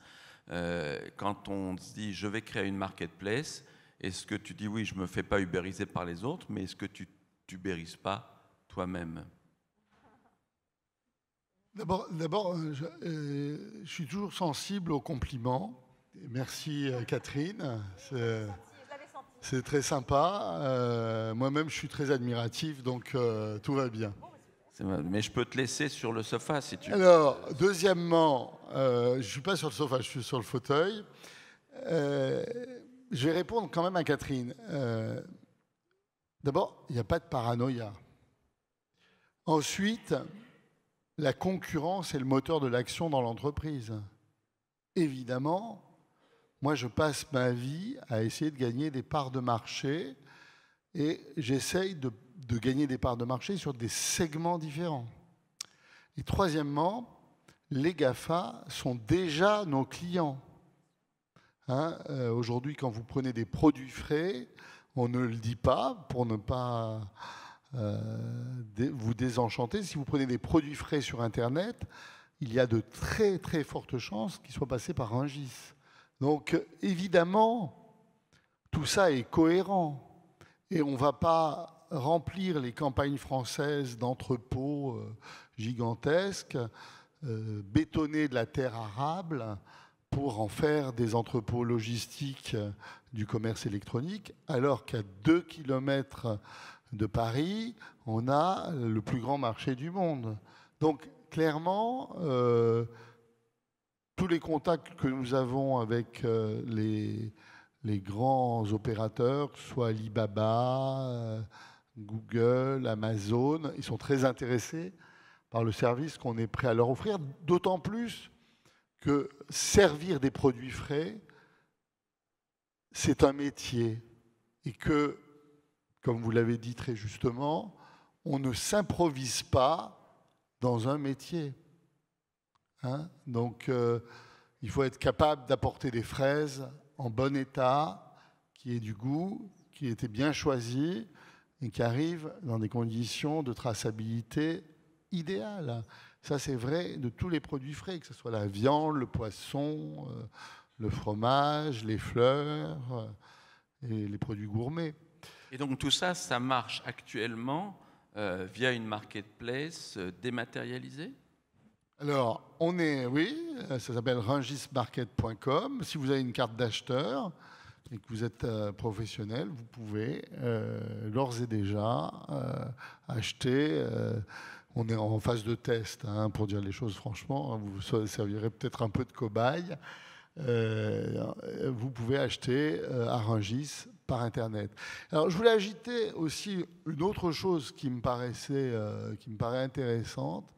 Quand on se dit « je vais créer une marketplace », est-ce que tu dis « oui, je ne me fais pas ubériser par les autres », mais est-ce que tu t'ubérises pas toi-même? D'abord, je suis toujours sensible aux compliments. Merci Catherine. C'est très sympa. Moi-même, je suis très admiratif, donc tout va bien. Mais je peux te laisser sur le sofa si tu veux. Alors, deuxièmement, je ne suis pas sur le sofa, je suis sur le fauteuil. Je vais répondre quand même à Catherine. D'abord, il n'y a pas de paranoïa. Ensuite, la concurrence est le moteur de l'action dans l'entreprise. Évidemment, moi, je passe ma vie à essayer de gagner des parts de marché et j'essaye de gagner des parts de marché sur des segments différents. Et troisièmement, les GAFA sont déjà nos clients. Aujourd'hui, quand vous prenez des produits frais, on ne le dit pas pour ne pas vous désenchanter. Si vous prenez des produits frais sur Internet, il y a de très très fortes chances qu'ils soient passés par Rungis. Donc évidemment, tout ça est cohérent et on ne va pas remplir les campagnes françaises d'entrepôts gigantesques, bétonner de la terre arable pour en faire des entrepôts logistiques du commerce électronique, alors qu'à 2 km de Paris, on a le plus grand marché du monde. Donc clairement, tous les contacts que nous avons avec les les grands opérateurs, que ce soit Alibaba, Google, Amazon, ils sont très intéressés par le service qu'on est prêt à leur offrir, d'autant plus que servir des produits frais, c'est un métier et que, comme vous l'avez dit très justement, on ne s'improvise pas dans un métier. Hein? Donc, il faut être capable d'apporter des fraises en bon état, qui aient du goût, qui aient été bien choisies et qui arrivent dans des conditions de traçabilité idéales. Ça, c'est vrai de tous les produits frais, que ce soit la viande, le poisson, le fromage, les fleurs et les produits gourmets. Et donc tout ça, ça marche actuellement via une marketplace dématérialisée? Alors, oui, ça s'appelle rangismarket.com. Si vous avez une carte d'acheteur et que vous êtes professionnel, vous pouvez d'ores et déjà acheter. On est en phase de test, hein, pour dire les choses franchement. Vous servirez peut-être un peu de cobaye. Vous pouvez acheter à Rungis par Internet. Alors, je voulais ajouter aussi une autre chose qui me paraît intéressante,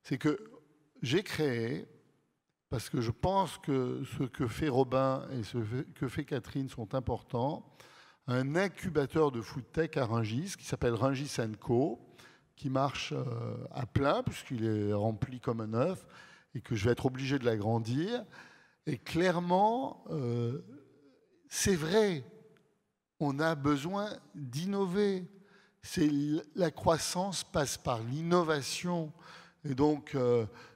c'est que j'ai créé, parce que je pense que ce que fait Robin et ce que fait Catherine sont importants, un incubateur de food tech à Rungis qui s'appelle Rungis & Co, qui marche à plein puisqu'il est rempli comme un œuf et que je vais être obligé de l'agrandir. Et clairement, c'est vrai, on a besoin d'innover. La croissance passe par l'innovation. Et donc,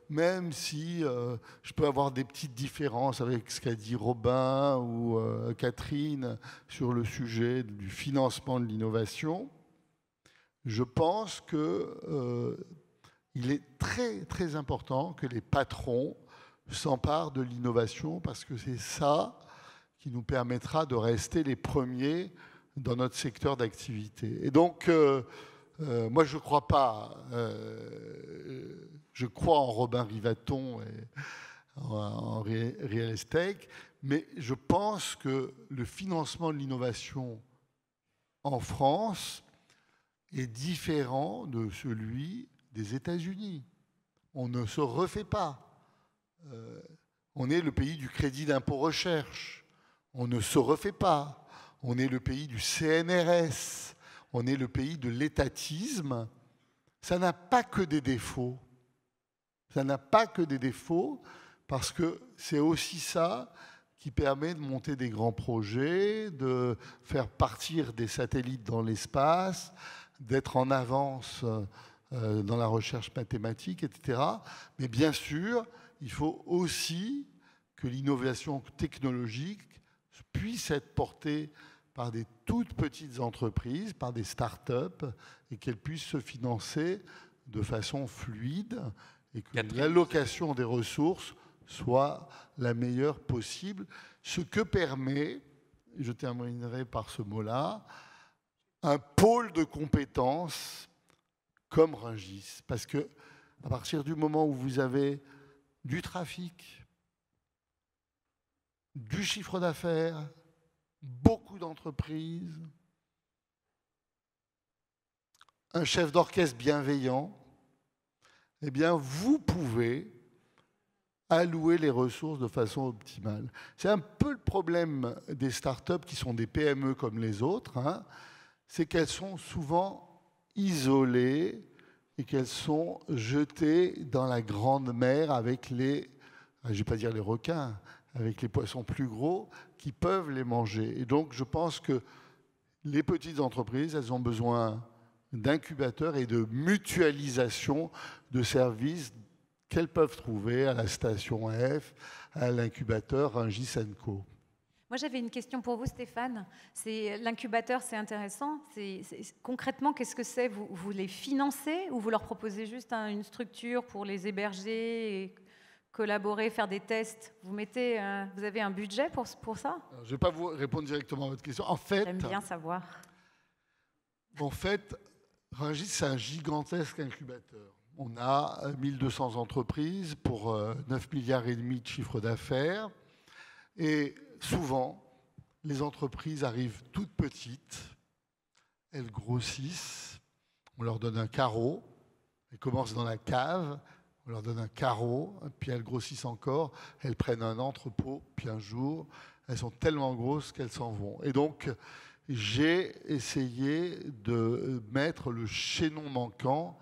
même si je peux avoir des petites différences avec ce qu'a dit Robin ou Catherine sur le sujet du financement de l'innovation, je pense qu'il est très, très important que les patrons s'emparent de l'innovation parce que c'est ça qui nous permettra de rester les premiers dans notre secteur d'activité. Et donc, moi, je ne crois pas. Je crois en Robin Rivaton et en Real Estate, mais je pense que le financement de l'innovation en France est différent de celui des États-Unis. On ne se refait pas. On est le pays du crédit d'impôt recherche. On ne se refait pas. On est le pays du CNRS. On est le pays de l'étatisme. Ça n'a pas que des défauts. Ça n'a pas que des défauts parce que c'est aussi ça qui permet de monter des grands projets, de faire partir des satellites dans l'espace, d'être en avance dans la recherche mathématique, etc. Mais bien sûr, il faut aussi que l'innovation technologique puisse être portée par des toutes petites entreprises, par des start-up, et qu'elles puissent se financer de façon fluide et que l'allocation des ressources soit la meilleure possible, ce que permet, je terminerai par ce mot-là, un pôle de compétences comme Rungis. Parce que à partir du moment où vous avez du trafic, du chiffre d'affaires, beaucoup d'entreprises, un chef d'orchestre bienveillant, eh bien, vous pouvez allouer les ressources de façon optimale. C'est un peu le problème des startups qui sont des PME comme les autres, hein, c'est qu'elles sont souvent isolées et qu'elles sont jetées dans la grande mer avec les, je ne vais pas dire les requins, avec les poissons plus gros qui peuvent les manger. Et donc, je pense que les petites entreprises, elles ont besoin d'incubateurs et de mutualisation de services qu'elles peuvent trouver à la station F, à l'incubateur Rungis & Co. Moi, j'avais une question pour vous, Stéphane. L'incubateur, c'est intéressant. Concrètement, qu'est-ce que c'est? Vous les financez ou vous leur proposez juste une structure pour les héberger et collaborer, faire des tests? Vous avez un budget pour ça? Alors, je ne vais pas vous répondre directement à votre question. En fait, j'aime bien savoir. En fait, Rungis, c'est un gigantesque incubateur. On a 1200 entreprises pour 9,5 milliards de chiffre d'affaires. Et souvent, les entreprises arrivent toutes petites, elles grossissent, on leur donne un carreau, elles commencent dans la cave, on leur donne un carreau, puis elles grossissent encore, elles prennent un entrepôt, puis un jour, elles sont tellement grosses qu'elles s'en vont. Et donc, j'ai essayé de mettre le chaînon manquant,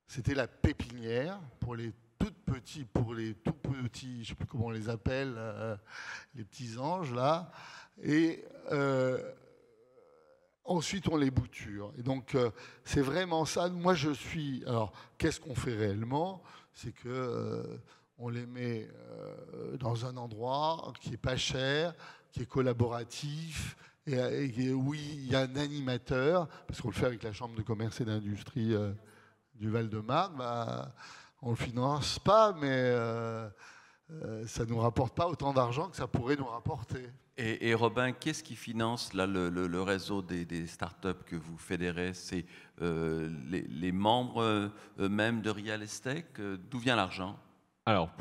c'était la pépinière, pour les tout petits, je ne sais plus comment on les appelle, les petits anges, là. Et ensuite, on les bouture. Et donc, c'est vraiment ça. Moi, je suis... Alors, qu'est-ce qu'on fait réellement? C'est que on les met dans un endroit qui n'est pas cher, qui est collaboratif, et oui, il y a un animateur, parce qu'on le fait avec la Chambre de commerce et d'industrie du Val-de-Marne. Bah, on ne le finance pas, mais ça ne nous rapporte pas autant d'argent que ça pourrait nous rapporter. Et Robin, qu'est-ce qui finance là, le réseau des startups que vous fédérez? C'est les membres eux-mêmes de Real Estate? D'où vient l'argent? Alors,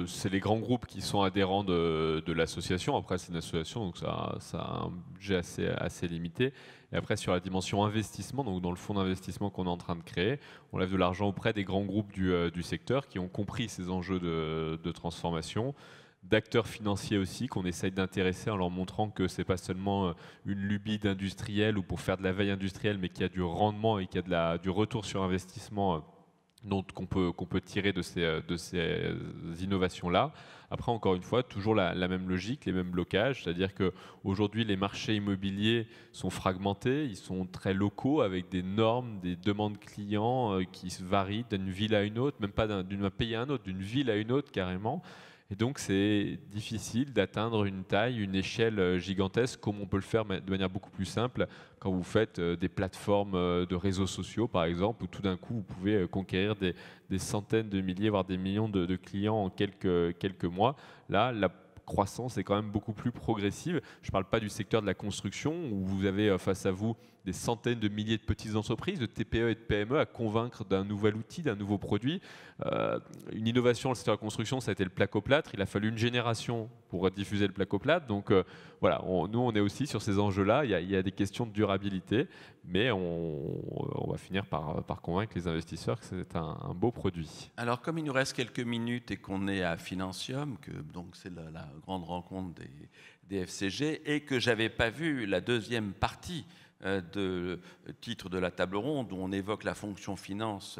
c'est les grands groupes qui sont adhérents de l'association. Après, c'est une association, donc ça a un budget assez limité. Et après, sur la dimension investissement, donc dans le fonds d'investissement qu'on est en train de créer, on lève de l'argent auprès des grands groupes du secteur qui ont compris ces enjeux de transformation, d'acteurs financiers aussi, qu'on essaye d'intéresser en leur montrant que ce n'est pas seulement une lubie d'industriel ou pour faire de la veille industrielle, mais qu'il y a du rendement et qu'il y a du retour sur investissement qu'on peut tirer de ces innovations-là. Après, encore une fois, toujours la même logique, les mêmes blocages, c'est-à-dire qu'aujourd'hui, les marchés immobiliers sont fragmentés, ils sont très locaux, avec des normes, des demandes clients qui varient d'une ville à une autre, même pas d'un pays à un autre, d'une ville à une autre carrément. Et donc, c'est difficile d'atteindre une taille, une échelle gigantesque, comme on peut le faire de manière beaucoup plus simple quand vous faites des plateformes de réseaux sociaux, par exemple, où tout d'un coup, vous pouvez conquérir des centaines de milliers, voire des millions de clients en quelques mois. Là, la croissance est quand même beaucoup plus progressive. Je ne parle pas du secteur de la construction, où vous avez face à vous des centaines de milliers de petites entreprises, de TPE et de PME à convaincre d'un nouvel outil, d'un nouveau produit. Une innovation dans le secteur de la construction, ça a été le placo-plâtre. Il a fallu une génération pour diffuser le placo-plâtre. Donc voilà, nous on est aussi sur ces enjeux-là. Il y a des questions de durabilité, mais on va finir par convaincre les investisseurs que c'est un beau produit. Alors comme il nous reste quelques minutes et qu'on est à Financium, que donc c'est la grande rencontre des FCG, et que j'avais pas vu la deuxième partie de titre de la table ronde où on évoque la fonction finance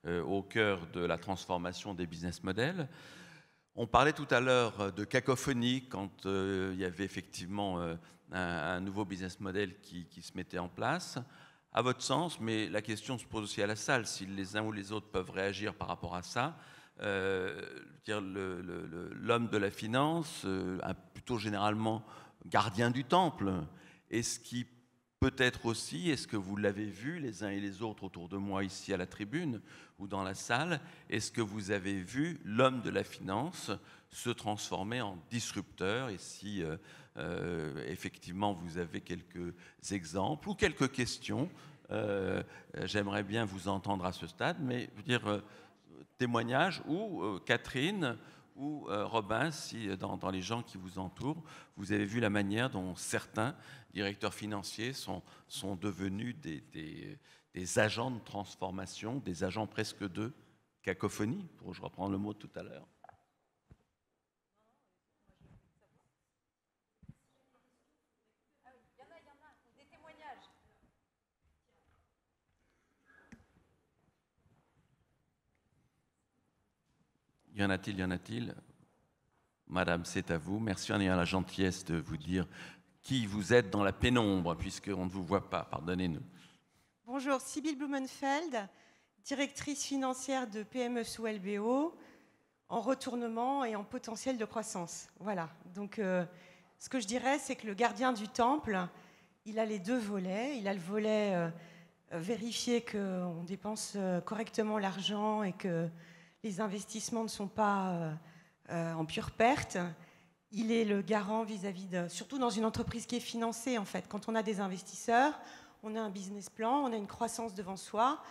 au cœur de la transformation des business models. On parlait tout à l'heure de cacophonie quand il y avait effectivement un nouveau business model qui se mettait en place. À votre sens, mais la question se pose aussi à la salle, si les uns ou les autres peuvent réagir par rapport à ça. L'homme de la finance, plutôt généralement gardien du temple, est-ce qu'il peut-être aussi, est-ce que vous l'avez vu les uns et les autres autour de moi ici à la tribune ou dans la salle, est-ce que vous avez vu l'homme de la finance se transformer en disrupteur? Et si effectivement vous avez quelques exemples ou quelques questions, j'aimerais bien vous entendre à ce stade, mais je veux dire, témoignage ou Catherine ou Robin, si dans les gens qui vous entourent, vous avez vu la manière dont certains directeurs financiers sont devenus des agents de transformation, des agents presque de cacophonie, pour je reprends le mot de tout à l'heure. Des témoignages. Y en a-t-il, y en a-t-il? Madame, c'est à vous. Merci en ayant la gentillesse de vous dire qui vous êtes dans la pénombre, puisqu'on ne vous voit pas. Pardonnez-nous. Bonjour, Sybille Blumenfeld, directrice financière de PME sous LBO, en retournement et en potentiel de croissance. Voilà. Donc, ce que je dirais, c'est que le gardien du temple, il a les deux volets. Il a le volet vérifier qu'on dépense correctement l'argent et que les investissements ne sont pas en pure perte. Il est le garant vis-à-vis surtout dans une entreprise qui est financée, en fait. Quand on a des investisseurs, on a un business plan, on a une croissance devant soi,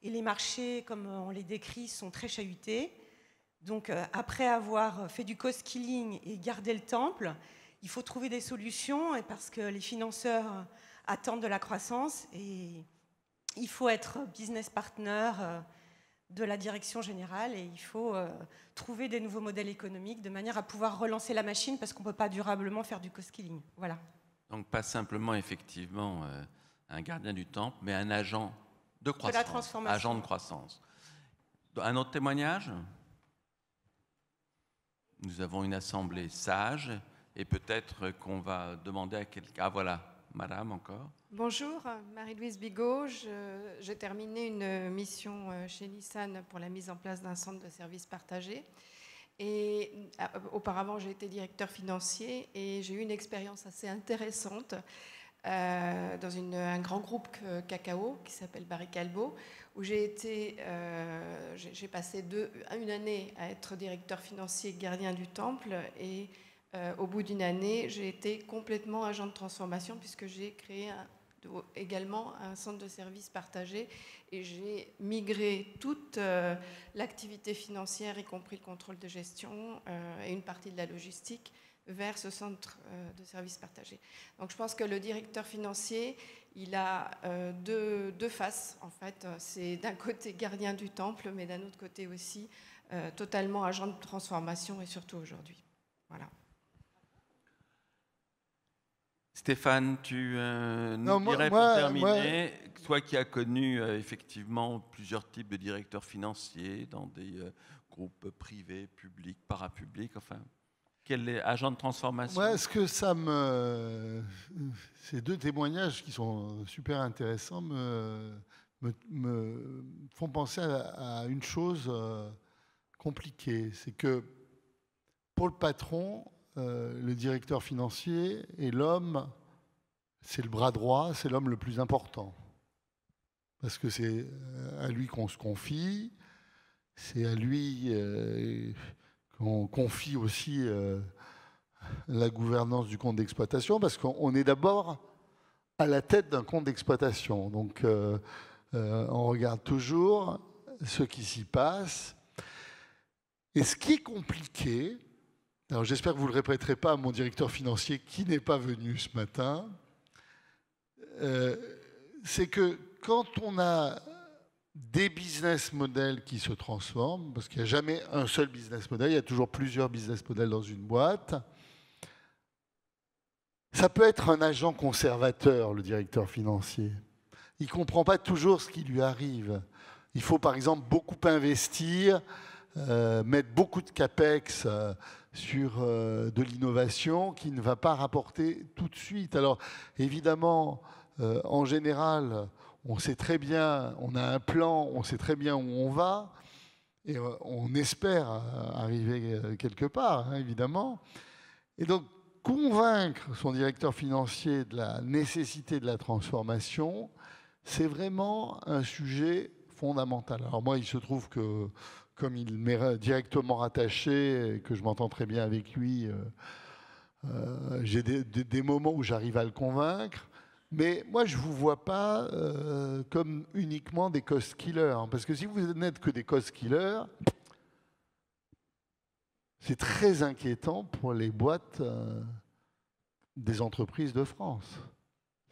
et les marchés, comme on les décrit, sont très chahutés. Donc, après avoir fait du cost-killing et gardé le temple, il faut trouver des solutions, et parce que les financeurs attendent de la croissance, et il faut être business partner de la direction générale, et il faut trouver des nouveaux modèles économiques de manière à pouvoir relancer la machine, parce qu'on ne peut pas durablement faire du cost-killing. Voilà. Donc pas simplement effectivement un gardien du temple, mais un agent de croissance. De la transformation. Agent de croissance. Un autre témoignage? Nous avons une assemblée sage, et peut-être qu'on va demander à quelqu'un... Ah voilà, madame encore. Bonjour, Marie-Louise Bigot. J'ai terminé une mission chez Nissan pour la mise en place d'un centre de services partagés. Et auparavant, j'ai été directeur financier et j'ai eu une expérience assez intéressante dans un grand groupe cacao qui s'appelle Barry Callebaut, où j'ai passé une année à être directeur financier gardien du temple, et au bout d'une année, j'ai été complètement agent de transformation puisque j'ai créé également un centre de services partagé, et j'ai migré toute l'activité financière, y compris le contrôle de gestion et une partie de la logistique, vers ce centre de services partagés. Donc je pense que le directeur financier, il a deux faces en fait. C'est d'un côté gardien du temple, mais d'un autre côté aussi totalement agent de transformation, et surtout aujourd'hui. Voilà. Stéphane, tu nous dirais pour terminer, toi qui as connu effectivement plusieurs types de directeurs financiers dans des groupes privés, publics, parapublics, enfin, quel est agent de transformation? Moi, ce que ça me... Ces deux témoignages qui sont super intéressants me font penser à une chose compliquée. C'est que pour le patron, le directeur financier est l'homme, c'est le bras droit, c'est l'homme le plus important. Parce que c'est à lui qu'on se confie, c'est à lui qu'on confie aussi la gouvernance du compte d'exploitation, parce qu'on est d'abord à la tête d'un compte d'exploitation. Donc on regarde toujours ce qui s'y passe. Et ce qui est compliqué, alors j'espère que vous ne le répéterez pas à mon directeur financier qui n'est pas venu ce matin, c'est que quand on a des business models qui se transforment, parce qu'il n'y a jamais un seul business model, il y a toujours plusieurs business models dans une boîte, ça peut être un agent conservateur, le directeur financier. Il ne comprend pas toujours ce qui lui arrive. Il faut par exemple beaucoup investir, mettre beaucoup de capex sur de l'innovation qui ne va pas rapporter tout de suite. Alors évidemment, en général, on sait très bien, on a un plan, on sait très bien où on va, et on espère arriver quelque part, hein, évidemment. Et donc, convaincre son directeur financier de la nécessité de la transformation, c'est vraiment un sujet fondamental. Alors moi, il se trouve que, comme il m'est directement rattaché et que je m'entends très bien avec lui, j'ai des moments où j'arrive à le convaincre. Mais moi, je ne vous vois pas comme uniquement des cost killers. Parce que si vous n'êtes que des cost killers, c'est très inquiétant pour les boîtes des entreprises de France.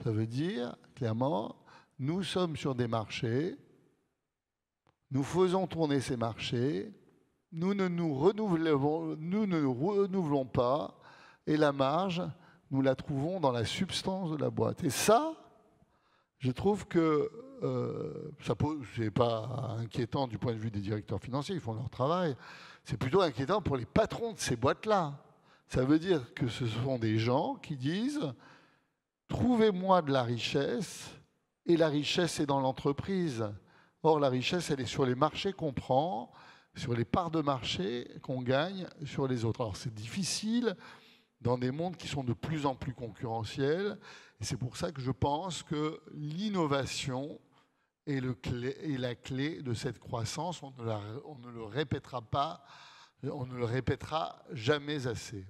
Ça veut dire, clairement, nous sommes sur des marchés, nous faisons tourner ces marchés, nous ne nous renouvelons pas, et la marge, nous la trouvons dans la substance de la boîte. Et ça, je trouve que ce n'est pas inquiétant du point de vue des directeurs financiers, ils font leur travail. C'est plutôt inquiétant pour les patrons de ces boîtes-là. Ça veut dire que ce sont des gens qui disent « Trouvez-moi de la richesse, et la richesse est dans l'entreprise. » Or, la richesse, elle est sur les marchés qu'on prend, sur les parts de marché qu'on gagne sur les autres. Alors, c'est difficile dans des mondes qui sont de plus en plus concurrentiels. Et c'est pour ça que je pense que l'innovation est la clé de cette croissance. On ne le répétera pas, on ne le répétera jamais assez.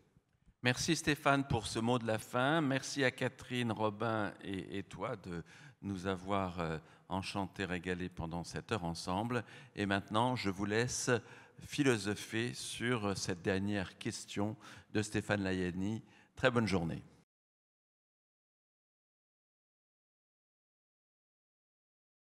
Merci Stéphane pour ce mot de la fin. Merci à Catherine, Robin et toi de nous avoir enchantés, régalés pendant cette heure ensemble. Et maintenant, je vous laisse philosopher sur cette dernière question de Stéphane Layani Très bonne journée.